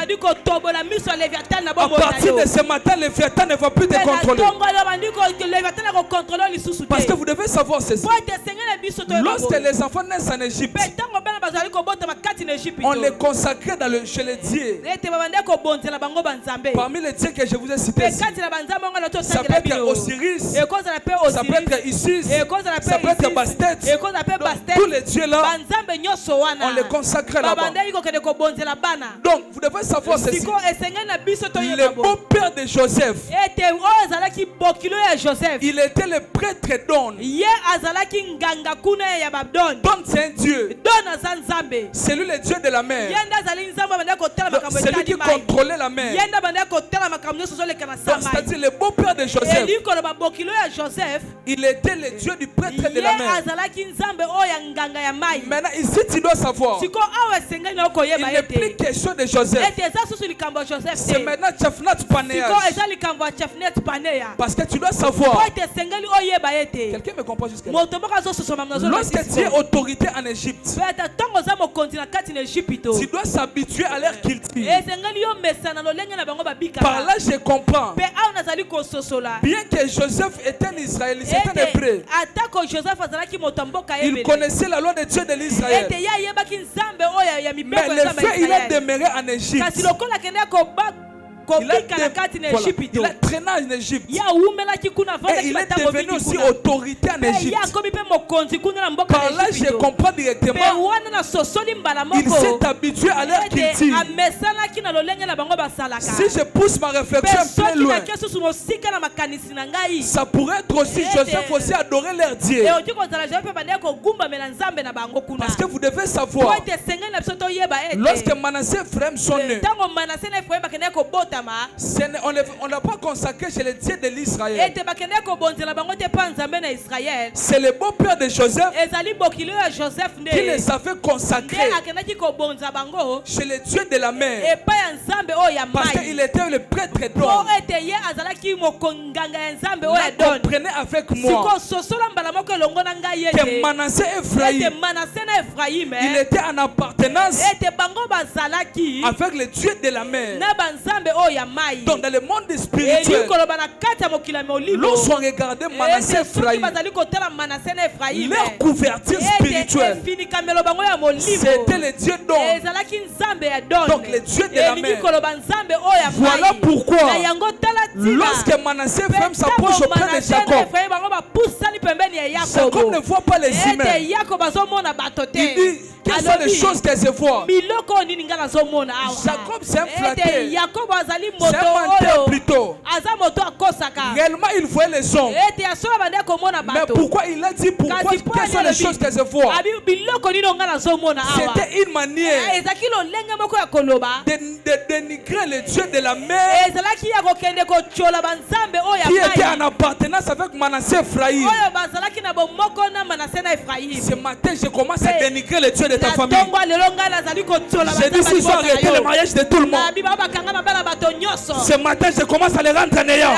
À partir de ce matin, Léviathan ne va plus te contrôler. Parce que vous devez savoir ceci: lorsque les enfants naissent en Égypte, on les consacrait chez les dieux. Parmi les dieux que je vous ai cités, ça peut être Osiris, ça peut être Isis, ça peut être Bastet. Tous les dieux là, on les consacrait là-bas. Donc vous devez savoir ceci: le beau-père de Joseph, il était le prêtre d'On. Don c'est un Dieu. C'est lui le Dieu de la mer. C'est lui qui contrôlait la mer. C'est-à-dire le beau-père de Joseph. Il était le Dieu du prêtre de la mer. Maintenant ici tu dois savoir. Il n'est plus question de Joseph. C'est maintenant Tchafnat Panéa. Parce que tu dois savoir. Quelqu'un me comprend jusqu'à là. Lorsque tu es autorité en Égypte, tu dois s'habituer à leur culture. Par là je comprends. Bien que Joseph était un Israélite, c'était un hébreu. Il connaissait la loi de Dieu de l'Israël. Mais le fait il est demeuré en Égypte. Il a traîné en Égypte. Et il est devenu aussi autorité en Égypte. Par là, je comprends directement. Il s'est habitué à leur culture. Si je pousse ma réflexion plus loin, ça pourrait être aussi Joseph aussi adorer leur Dieu. Parce que vous devez savoir, lorsque Manassé et Ephraim sont nés, on n'a pas consacré chez le Dieu de l'Israël. C'est le beau-père de Joseph qui les a fait consacrer chez le Dieu de la mer. Parce qu'il était le prêtre d'or. Comprenez avec moi que Manassé et Ephraim, il était en appartenance avec le Dieu de la mer. Donc dans le monde spirituel, lorsqu'on regardait Manassé et Ephraim, leur couverture spirituelle, c'était le Dieu d'or. Donc le Dieu de la mer. Voilà pourquoi lorsque Manassé et Ephraim s'approchent auprès de Jacob, Jacob ne voit pas les humains. Il dit, quelles sont les choses qu'elle se voit? Jacob c'est un flatteur. C'est un menteur plutôt. Réellement il voyait les hommes. Mais pourquoi il a dit pourquoi? Quelles sont les choses qu'elle se voit? C'était une manière de dénigrer le Dieu de la mer qui était en appartenance avec Manassé et Ephraim. Ce matin je commence à dénigrer le Dieu de ta famille. Je dis si je dois arrêter le mariage de tout le monde. Ce matin je commence à les rendre néants.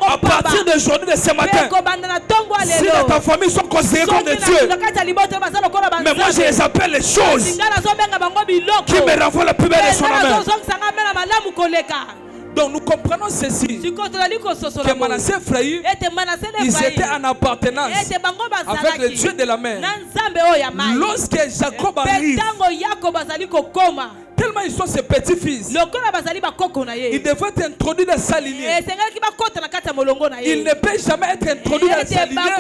À partir d'aujourd'hui, de ce matin, si dans ta famille sont considérés comme des dieux, mais moi je les appelle les choses qui me renvoient la plus belle de son amour. Donc nous comprenons ceci, que Manassé et Ephraim, ils étaient en appartenance avec le Dieu de la mer. Lorsque Jacob arrive, tellement ils sont ses petits-fils, il devait être introduit dans sa lignée. Il ne peut jamais être introduit dans sa lignée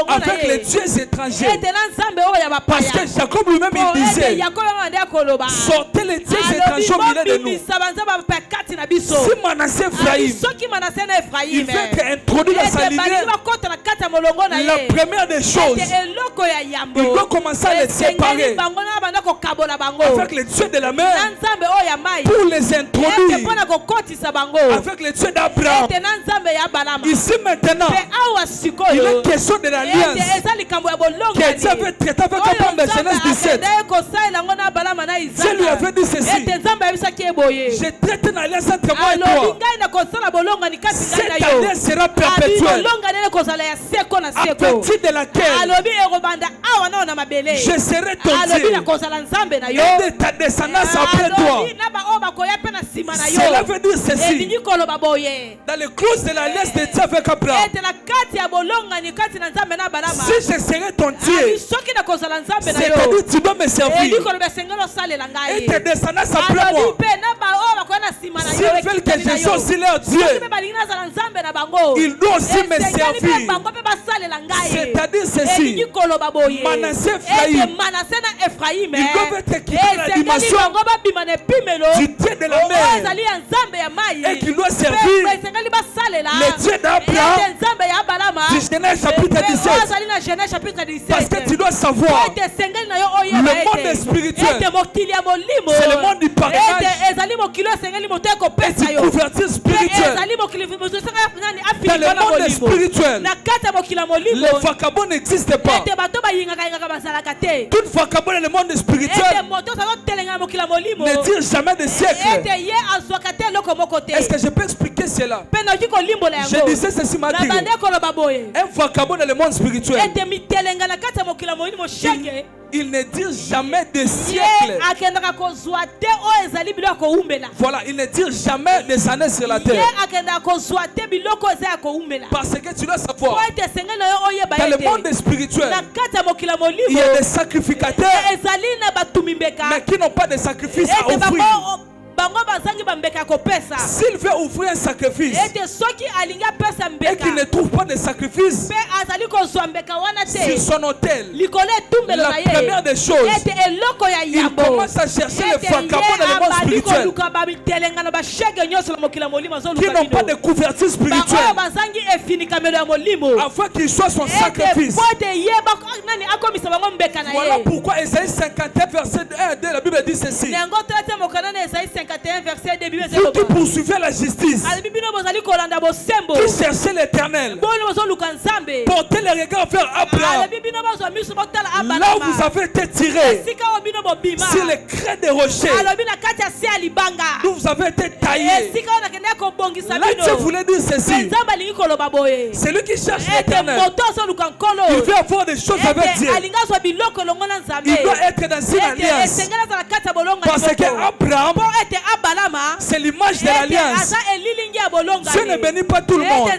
avec les dieux étrangers. Parce que Jacob lui-même il disait, sortez les dieux étrangers au milieu de nous. Si Manassé Ephraim, il veut être introduit dans sa lignée, la première des choses, il doit commencer à les séparer avec les dieux de la mer pour les introduire avec les dieux d'Abraham. Ici maintenant, il est question de l'alliance que Dieu avait traité avec Abraham dans Genèse 17. Dieu lui avait dit ceci: je traite une alliance entre moi et toi. Cette alliance sera perpétuelle, à partir de laquelle je serai ton Dieu et de ta descendance après toi. Cela veut dire ceci: dans les clauses de l'alliance de Dieu avec Abraham, si je serai ton Dieu, c'est-à-dire tu dois me servir et tes descendants après moi. S'ils veulent que je sois aussi leur Dieu, ils doivent aussi me servir. C'est-à-dire ceci: Manassé Ephraim, ils doivent être équipés dans la dimension du Dieu de la mer et qu'ils doivent servir le Dieu d'Abraham Du Genèse chapitre 17. Parce que tu dois savoir, le monde spirituel, c'est le monde du parrainage et du couverture spirituelle. Dans le monde spirituel, le vagabond n'existe pas. Tout vagabond dans le monde spirituel ne tire jamais de siècle. Est-ce que je peux expliquer cela? Je disais ceci matin. Un vagabond dans le monde spirituel, il ne tire jamais de siècle. Voilà, il ne tire jamais des années sur la terre. Parce que tu dois savoir, dans le monde spirituel, il y a des sacrificateurs, mais qui n'ont pas de sacrifice à offrir. S'il veut offrir un sacrifice et qu'il ne trouve pas de sacrifice sur son autel, la première des choses, il commence à chercher les vagabonds dans le monde spirituel qui n'ont pas de couverture spirituelle afin qu'il soit son sacrifice. Voilà pourquoi Ésaïe 51 verset 1 et 2, la Bible dit ceci: vous qui poursuivez la justice, qui cherchez l'Éternel, portez les regards vers Abraham, là où vous avez été tiré, sur les crêtes des rochers, d'où vous avez été taillé. Là, Dieu voulait dire ceci: celui qui cherche l'Éternel, il veut avoir des choses avec Dieu. Il doit être dans une alliance. Parce qu'Abraham, c'est l'image de l'alliance. Dieu ne bénit pas tout le monde,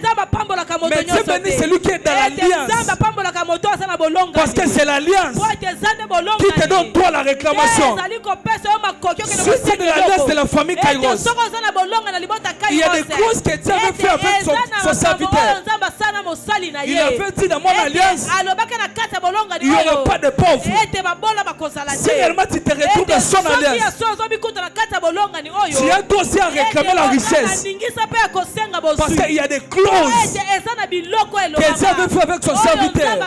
mais Dieu bénit celui qui est dans l'alliance. Parce que c'est l'alliance qui te donne toi la réclamation. Si c'est de l'alliance de la famille Kairos, il y a des choses que Dieu avait fait avec son serviteur. Il avait dit: dans mon alliance, il n'y aura pas de pauvres. Si réellement tu te retrouves dans son alliance, tu as toi aussi à réclamer la richesse. Parce qu'il y a des clauses que Dieu avait fait avec son serviteur.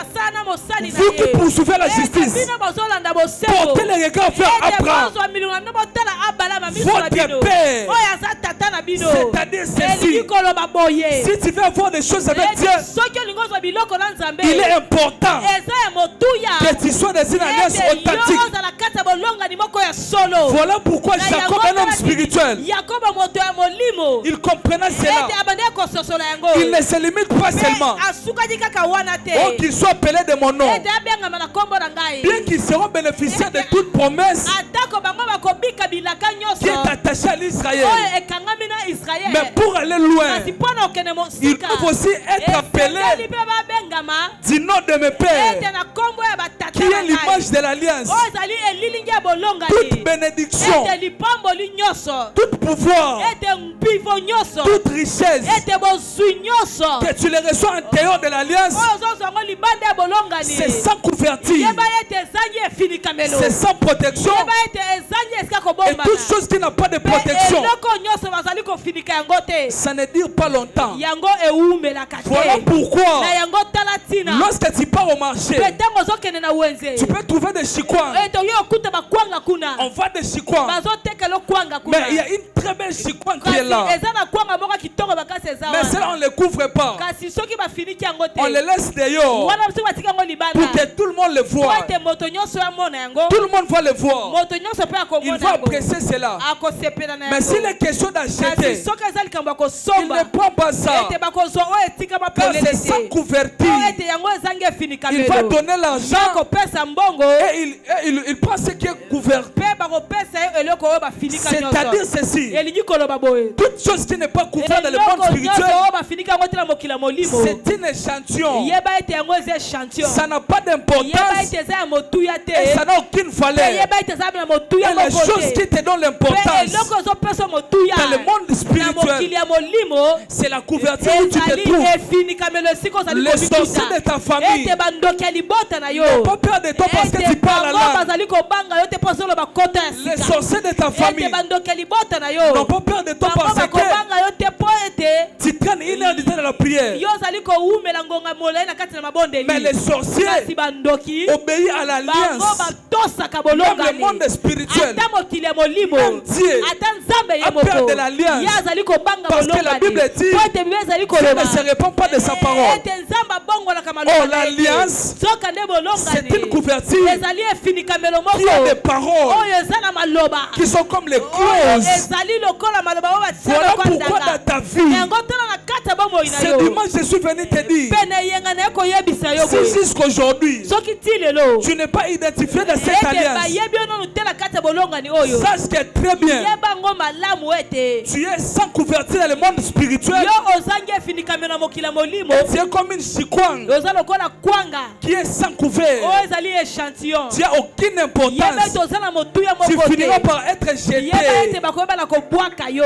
Vous qui poursuivez la justice, portez les regards vers Abraham, votre père. C'est-à-dire ceci: si tu veux avoir des choses avec Dieu, il est important que tu sois dans une alliance authentique. Voilà pourquoi Jacob, un homme spirituel, il comprenait cela. Il ne se limite pas seulement qu'il soit appelé de mon nom, bien qu'ils seront bénéficiaires de toute promesse qui est attachée à l'Israël. Mais pour aller loin, ils peuvent aussi être appelés du nom de mes pères, qui est l'image de l'alliance. Toute bénédiction, tout pouvoir, toute richesse que tu les reçois en dehors de l'alliance, c'est sans couverture, c'est sans protection, et toute chose qui n'a pas de protection, ça ne dure pas longtemps. Voilà pourquoi lorsque tu pars au marché, tu peux trouver des chikwans. On vend des chikwans, mais il y a une très belle chikwan qui est là. Mais cela on ne les couvre pas, on les laisse dehors pour que tout le monde le voit. Tout le monde va le voir, il va apprécier cela. Mais s'il est question d'acheter, il ne prend pas ça, car c'est sans couverture. Il va donner l'argent et il prend ce qui est couvert. C'est-à-dire ceci: toute chose qui n'est pas couverte dans le monde spirituel, c'est un échantillon. Ça n'a pas d'importance et ça n'a aucune valeur. Et la chose qui te donne l'importance dans le monde spirituel, c'est la couverture où tu te trouves. Les sorciers de ta famille n'ont pas peur de toi parce que tu parles la langue. Les sorciers de ta famille n'ont pas peur de toi parce que tu traînes 1 heure du temps de la prière. Mais les sorciers obéissent à l'alliance. Même le monde spirituel, même Dieu a peur de l'alliance. Parce que la Bible dit Dieu ne se répand pas de sa parole. Oh, l'alliance, c'est une couverture qui a des paroles qui sont comme les clauses. Voilà pourquoi dans ta vie, ce dimanche, je suis venu te dire, si jusqu'aujourd'hui, tu n'es pas identifié dans cette alliance, sache que très bien, tu es sans couverture dans le monde spirituel. Tu es comme une chikwang qui est sans couvert. Tu n'as aucune importance. Tu finiras par être jeté.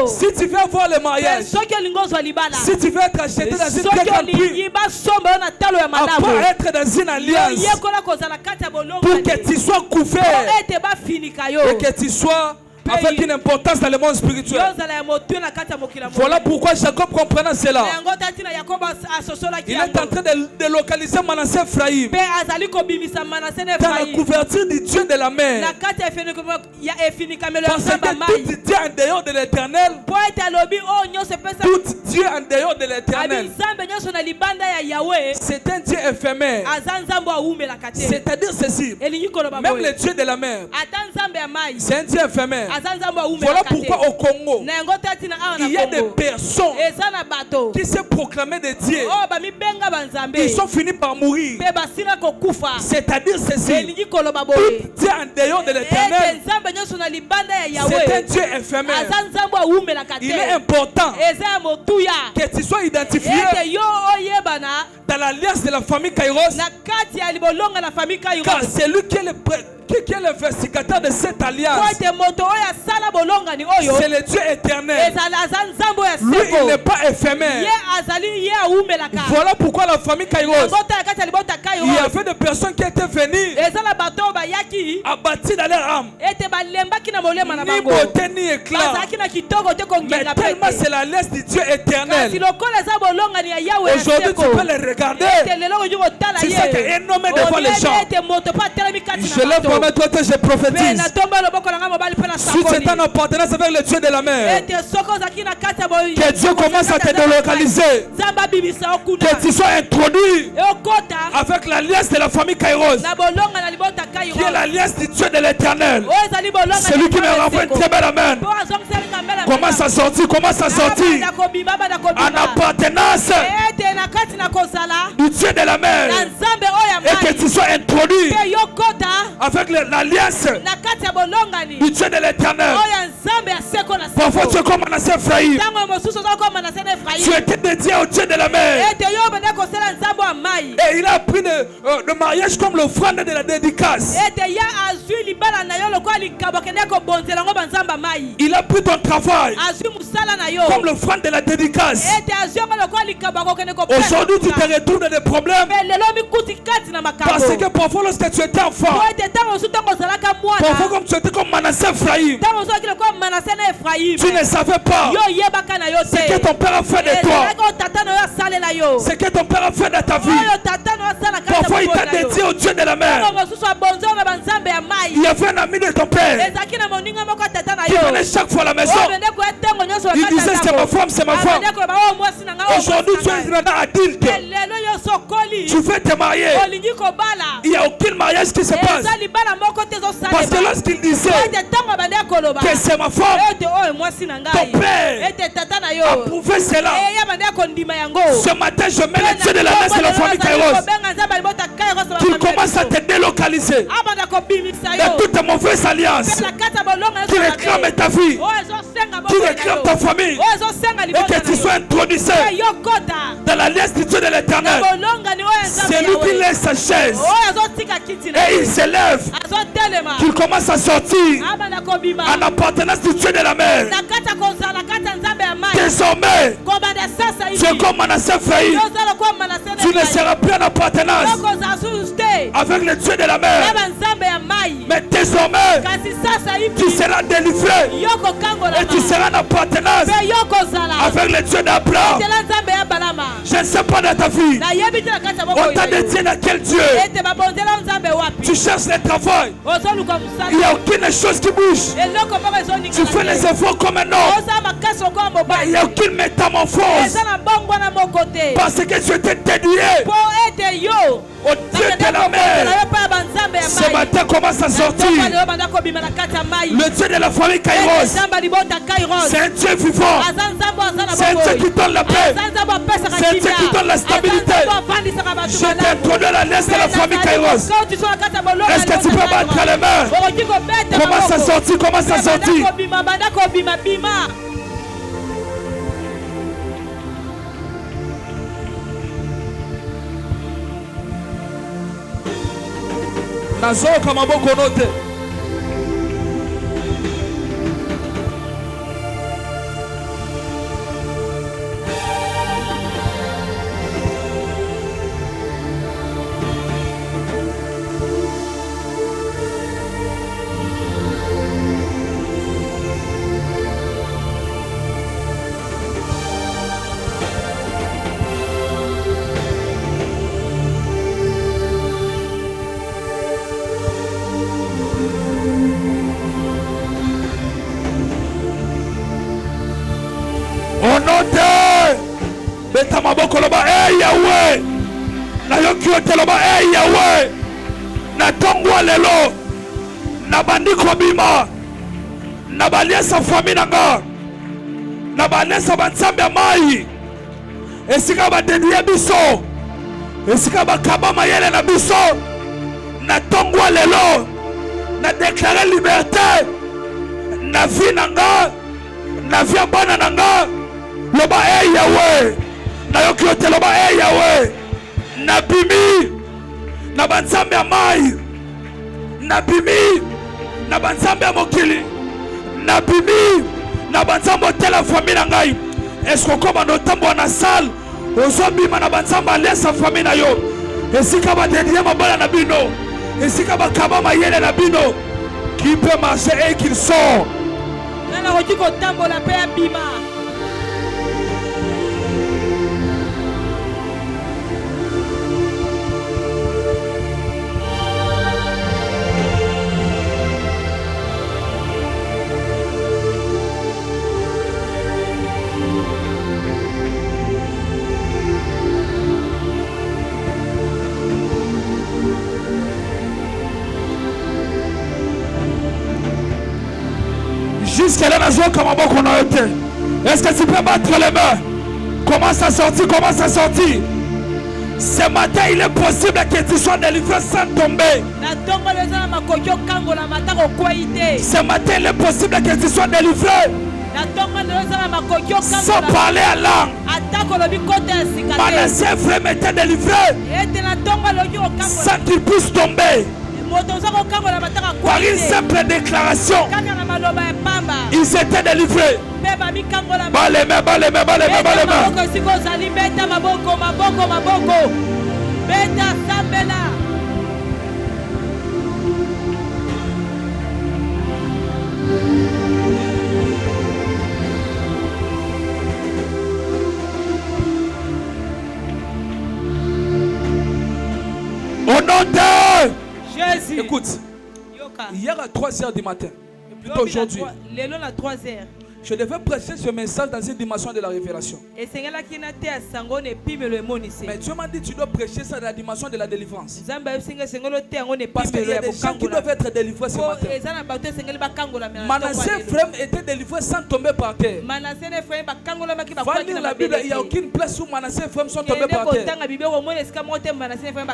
Si tu veux avoir le mariage, si tu veux être acheté dans une très grande pluie, à part être dans une alliance, pour que tu sois couvert et que tu sois avec une importance dans le monde spirituel. Voilà pourquoi Jacob, comprenant cela, il est en train de localiser Manassé Ephraïm dans la couverture du Dieu de la mer. Parce que tout Dieu en dehors de l'éternel, tout Dieu en dehors de l'éternel, c'est un Dieu éphémère. C'est-à-dire ceci, même le Dieu de la mer, c'est un Dieu éphémère. Voilà pourquoi au Congo, il y a des personnes qui se proclamaient des dieux. Ils sont finis par mourir. C'est-à-dire ceci, tout Dieu en dehors de l'éternel, c'est un Dieu éphémère. Il est important que tu sois identifié dans l'alliance de la famille Kairos, car c'est lui qui est l'investigateur de cette alliance. C'est le Dieu éternel. Lui, il n'est pas éphémère. Voilà pourquoi la famille Kairos, il y avait des personnes qui étaient venues à bâtir dans leur âme, ni beauté ni éclat, mais tellement c'est l'alliance du Dieu éternel. Aujourd'hui tu peux les regarder, tu sais qu'un homme est devant les gens. Je lève ma main, toi je prophétise. Si tu es en appartenance avec le Dieu de la mer, que Dieu commence à te délocaliser, que tu sois introduit avec l'alliance de la famille Kairos, qui est l'alliance du Dieu de l'éternel. C'est lui qui me renvoie une très belle amen. Commence à sortir, en appartenance du Dieu de la mer, et que tu sois introduit avec l'alliance du Dieu de l'éternel. Parfois tu es comme Manassé Ephraïm, tu étais dédié au Dieu de la mer, et il a pris le mariage comme l'offrande de la dédicace. Il a pris ton travail comme l'offrande de la dédicace. Aujourd'hui tu te retrouves dans des problèmes parce que parfois lorsque tu étais enfant, parfois comme tu étais comme Manassé Ephraïm, tu ne savais pas ce que ton père a fait de toi, ce que ton père a fait de ta vie. Parfois il t'a dédié au Dieu de la mer. Il y avait un ami de ton père qui venait chaque fois à la maison. Il disait c'est ma femme. Aujourd'hui tu es un adulte, tu veux te marier, il n'y a aucun mariage qui se passe, parce que lorsqu'il disait que c'est ma femme, ton père a prouvé cela. Ce matin je mets le Dieu de la messe de la famille Kairos, qu'il commence à te délocaliser dans toutes mauvaises alliances qui réclament ta vie, qui réclament ta famille, et que tu sois introduit dans l'alliance du Dieu de l'éternel. C'est lui qui laisse sa chaise et il s'élève, qu'il commence à sortir en appartenance du Dieu de la mer. Désormais, tu es comme Manassé Failli. Tu ne seras plus en appartenance avec le Dieu de la mer. Mais désormais, tu seras délivré et tu seras en appartenance avec le Dieu d'Abraham. Je ne sais pas dans ta vie, on t'a dédié dans quel Dieu. Tu cherches le travail, il n'y a aucune chose qui bouge. Tu fais les efforts comme un homme, mais il n'y a aucune métamorphose. Parce que tu étais dédié au Dieu de la mer. Ce matin commence à sortir. Le Dieu de la famille Kairos, c'est un Dieu vivant. C'est un Dieu qui donne la paix. C'est un Dieu qui donne la stabilité. Je t'ai introduit à la laisse de la famille Kairos. Est-ce que tu peux battre les mains? Commence à sortir, commence à sortir. Nazo kamaboko note. Beta maboko loba Yahweh. Na yoki loba Yahweh. Na tongwa lelo. Na bandiko bima. Na baliesa famille nanga. Na baliesa banzambe mai. Esika ba dediye biso. Esika ba kaba mayele na biso. Na tongwa lelo. Na déclarer liberté. Na vie nanga. Na vie bana nanga. Loba Yahweh. Na yoki loba Yahweh. Na bimi. Na banzambe mai. Na bimi. Na banzambe mokili. Na bimi. Na banzambe tela famille na ngai. Est-ce que comme on tambo na salle ozobima na banzambe alesa famille na yo. Esika ba dediye mabala na bino. Esika ba kaba mayele na bino. Qui peut marcher et qu'il sort. Na roki ko tambo la pe bima. Jusqu'à là, est-ce que tu peux battre les mains? Commence à sortir, commence à sortir. Ce matin, il est possible que tu sois délivré sans tomber. Ce matin, il est possible que tu sois délivré sans parler à langue. Manassé frère était délivré sans qu'il puisse tomber. Par une simple déclaration, ils étaient délivrés. Bas les mains, bas les mains, bas les mains, bas les mains. Au nom de Jésus. Écoute, hier à 3h du matin, plutôt aujourd'hui, je devais prêcher ce message dans une dimension de la révélation. Mais Dieu m'a dit tu dois prêcher ça dans la dimension de la délivrance. Parce qu'il y a des gens qui doivent être délivrés ce matin. Manassé frère était délivré sans tomber par terre. Va lire la Bible, il n'y a aucune place où Manassé frère sont tombés par terre.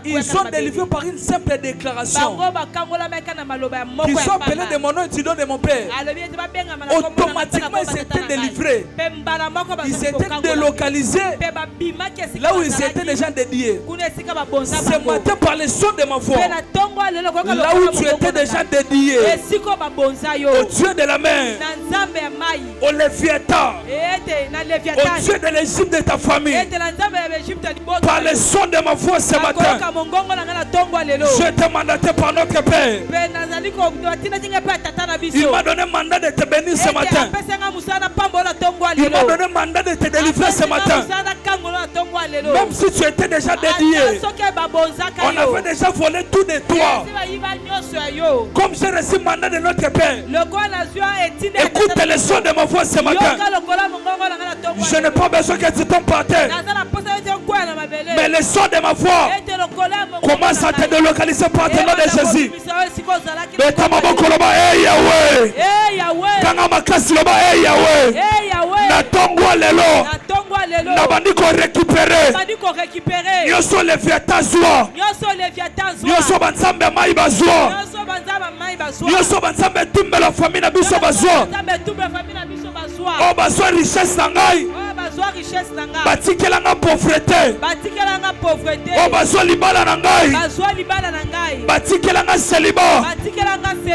Ils sont délivrés par une simple déclaration. Qui sont appelés de mon nom et tu donnes de mon père. Automatiquement ils s'étaient délivrés. Ils étaient délocalisés là où ils étaient déjà dédiés. Ce matin, par le son de ma voix, là où tu étais déjà dédié au Dieu de la mer, au Léviathan, au Dieu de l'Égypte de ta famille, par le son de ma voix ce matin, je te mandatais par notre Père. Il m'a donné mandat de te bénir ce matin. Il m'a donné mandat de te délivrer ce matin. Même si tu étais déjà dédié, on avait déjà volé tout de toi. Comme j'ai reçu mandat de notre Père, écoute le son de ma voix ce matin. Je n'ai pas besoin que tu tombes par terre, mais le son de ma voix commence à te délocaliser par le nom de Jésus. Mais ta maman koloba, hey Yahweh, kanga makasi loba, hey Yahweh, na tongwa lelo, na bandiko récupérer, nyoso Léviathan zwa, nyoso banzambe mai bazwa, nyoso banzambe tumbe la famille na biso bazwa, o bazwa richesse na ngai, batikela nga pauvreté, o bazwa libala na ngai, batikela nga célibat,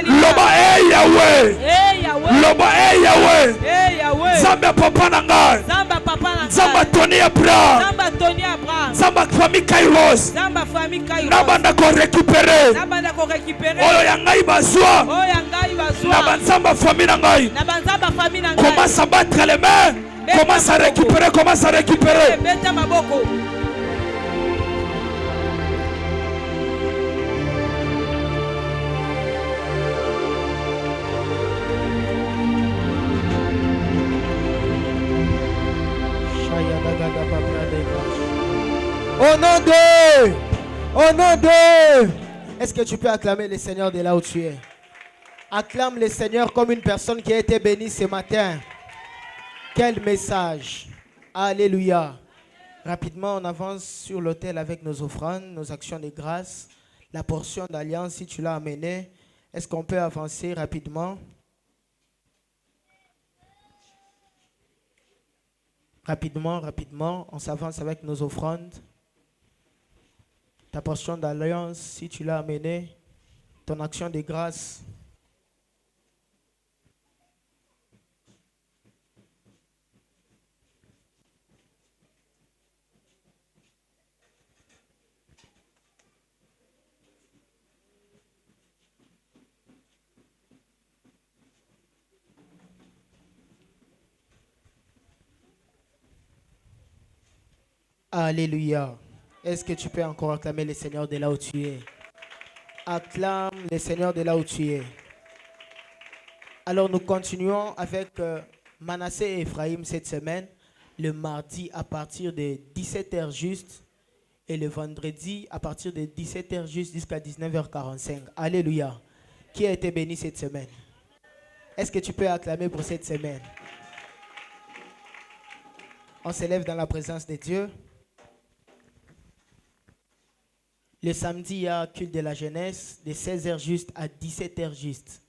loba hey Yahweh, loba hey Yahweh, Zamba papa na ngai, Zamba Tony Abraham, Zamba famille Kairos, nabanda ko récupérer, oyo ya ngai bazwa, na Zamba famille na ngai, commence à battre les mains, commence à récupérer, commence à récupérer. Au nom de, est-ce que tu peux acclamer le Seigneur de là où tu es? Acclame le Seigneur comme une personne qui a été bénie ce matin. Quel message! Alléluia! Rapidement, on avance sur l'autel avec nos offrandes, nos actions de grâce, la portion d'alliance si tu l'as amenée. Est-ce qu'on peut avancer rapidement? Rapidement, on s'avance avec nos offrandes. Ta portion d'alliance, si tu l'as amenée, ton action de grâce. Alléluia. Est-ce que tu peux encore acclamer le Seigneur de là où tu es? Acclame le Seigneur de là où tu es. Alors nous continuons avec Manassé et Ephraïm cette semaine, le mardi à partir de 17h juste et le vendredi à partir de 17h juste jusqu'à 19h45. Alléluia. Qui a été béni cette semaine? Est-ce que tu peux acclamer pour cette semaine? On s'élève dans la présence de Dieu. Le samedi, il y a culte de la jeunesse de 16h juste à 17h juste.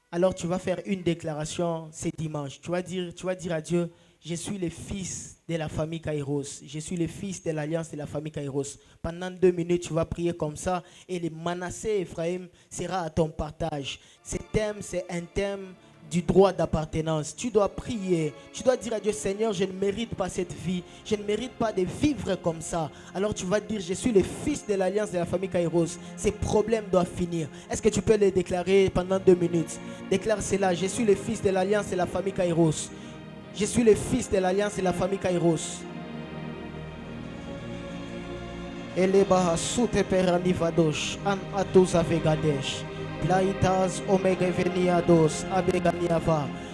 Alors tu vas faire une déclaration ce dimanche. Tu vas dire à Dieu, je suis le fils de la famille Kairos. Je suis le fils de l'alliance de la famille Kairos. Pendant 2 minutes, tu vas prier comme ça et le Manassé et Ephraïm sera à ton partage. Ce thème, c'est un thème du droit d'appartenance. Tu dois prier, tu dois dire à Dieu, Seigneur, je ne mérite pas cette vie, je ne mérite pas de vivre comme ça. Alors tu vas dire, je suis le fils de l'alliance de la famille Kairos. Ces problèmes doivent finir. Est-ce que tu peux les déclarer pendant 2 minutes? Déclare cela, je suis le fils de l'alliance de la famille Kairos. Je suis le fils de l'alliance de la famille Kairos. Eleba soute peranivadosh an atos avegadesh.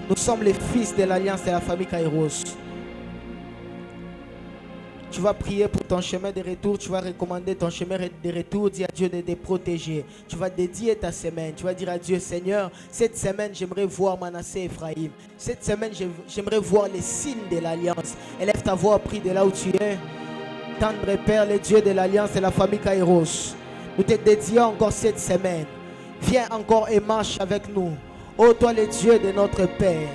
Nous sommes les fils de l'alliance de la famille Kairos. Tu vas prier pour ton chemin de retour. Tu vas recommander ton chemin de retour. Dis à Dieu de te protéger. Tu vas dédier ta semaine. Tu vas dire à Dieu, Seigneur, cette semaine j'aimerais voir Manassé et Ephraïm. Cette semaine j'aimerais voir les signes de l'alliance. Élève ta voix, prie de là où tu es. Tendre Père, le Dieu de l'alliance de la famille Kairos. Nous te dédions encore cette semaine. Viens encore et marche avec nous. Ô toi le Dieu de notre Père.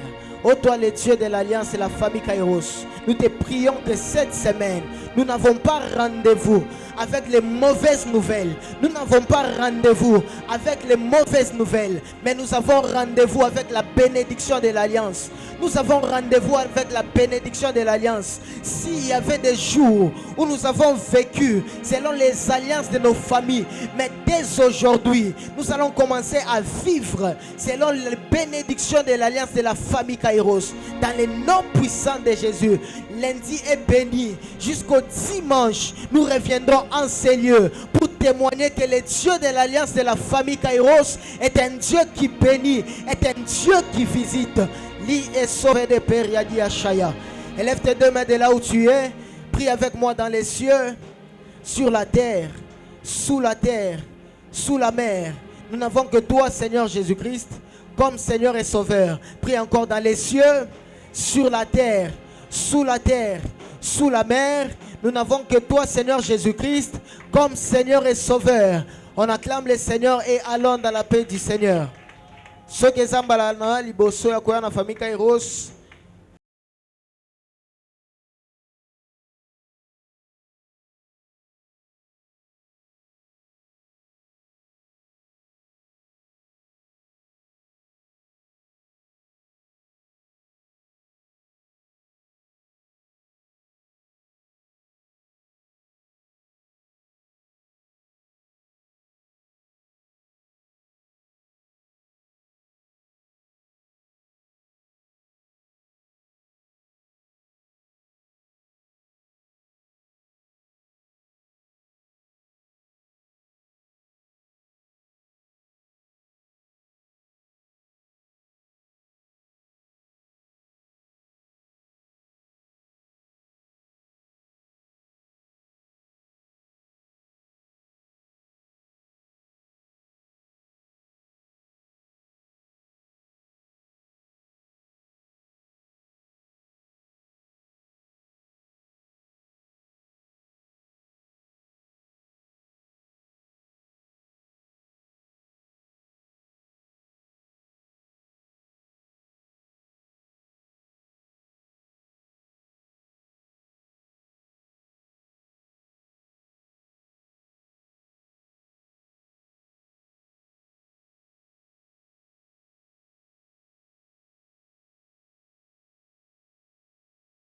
Ô toi, le Dieu de l'Alliance et la famille Kairos, nous te prions que cette semaine, nous n'avons pas rendez-vous avec les mauvaises nouvelles. Nous n'avons pas rendez-vous avec les mauvaises nouvelles, mais nous avons rendez-vous avec la bénédiction de l'Alliance. Nous avons rendez-vous avec la bénédiction de l'Alliance. S'il y avait des jours où nous avons vécu selon les alliances de nos familles, mais dès aujourd'hui, nous allons commencer à vivre selon les bénédictions de l'Alliance de la famille Kairos. Dans le nom puissant de Jésus, lundi est béni. Jusqu'au dimanche, nous reviendrons en ces lieux pour témoigner que le Dieu de l'Alliance de la famille Kairos est un Dieu qui bénit, est un Dieu qui visite. Lis et sauvé de Père Yadi Ashaya. Élève tes deux mains de là où tu es. Prie avec moi dans les cieux, sur la terre, sous la terre, sous la mer. Nous n'avons que toi, Seigneur Jésus-Christ, comme Seigneur et Sauveur. Prie encore dans les cieux, sur la terre, sous la mer. Nous n'avons que toi, Seigneur Jésus-Christ, comme Seigneur et Sauveur. On acclame le Seigneur et allons dans la paix du Seigneur. Ceux qui sont dans la famille Kairos,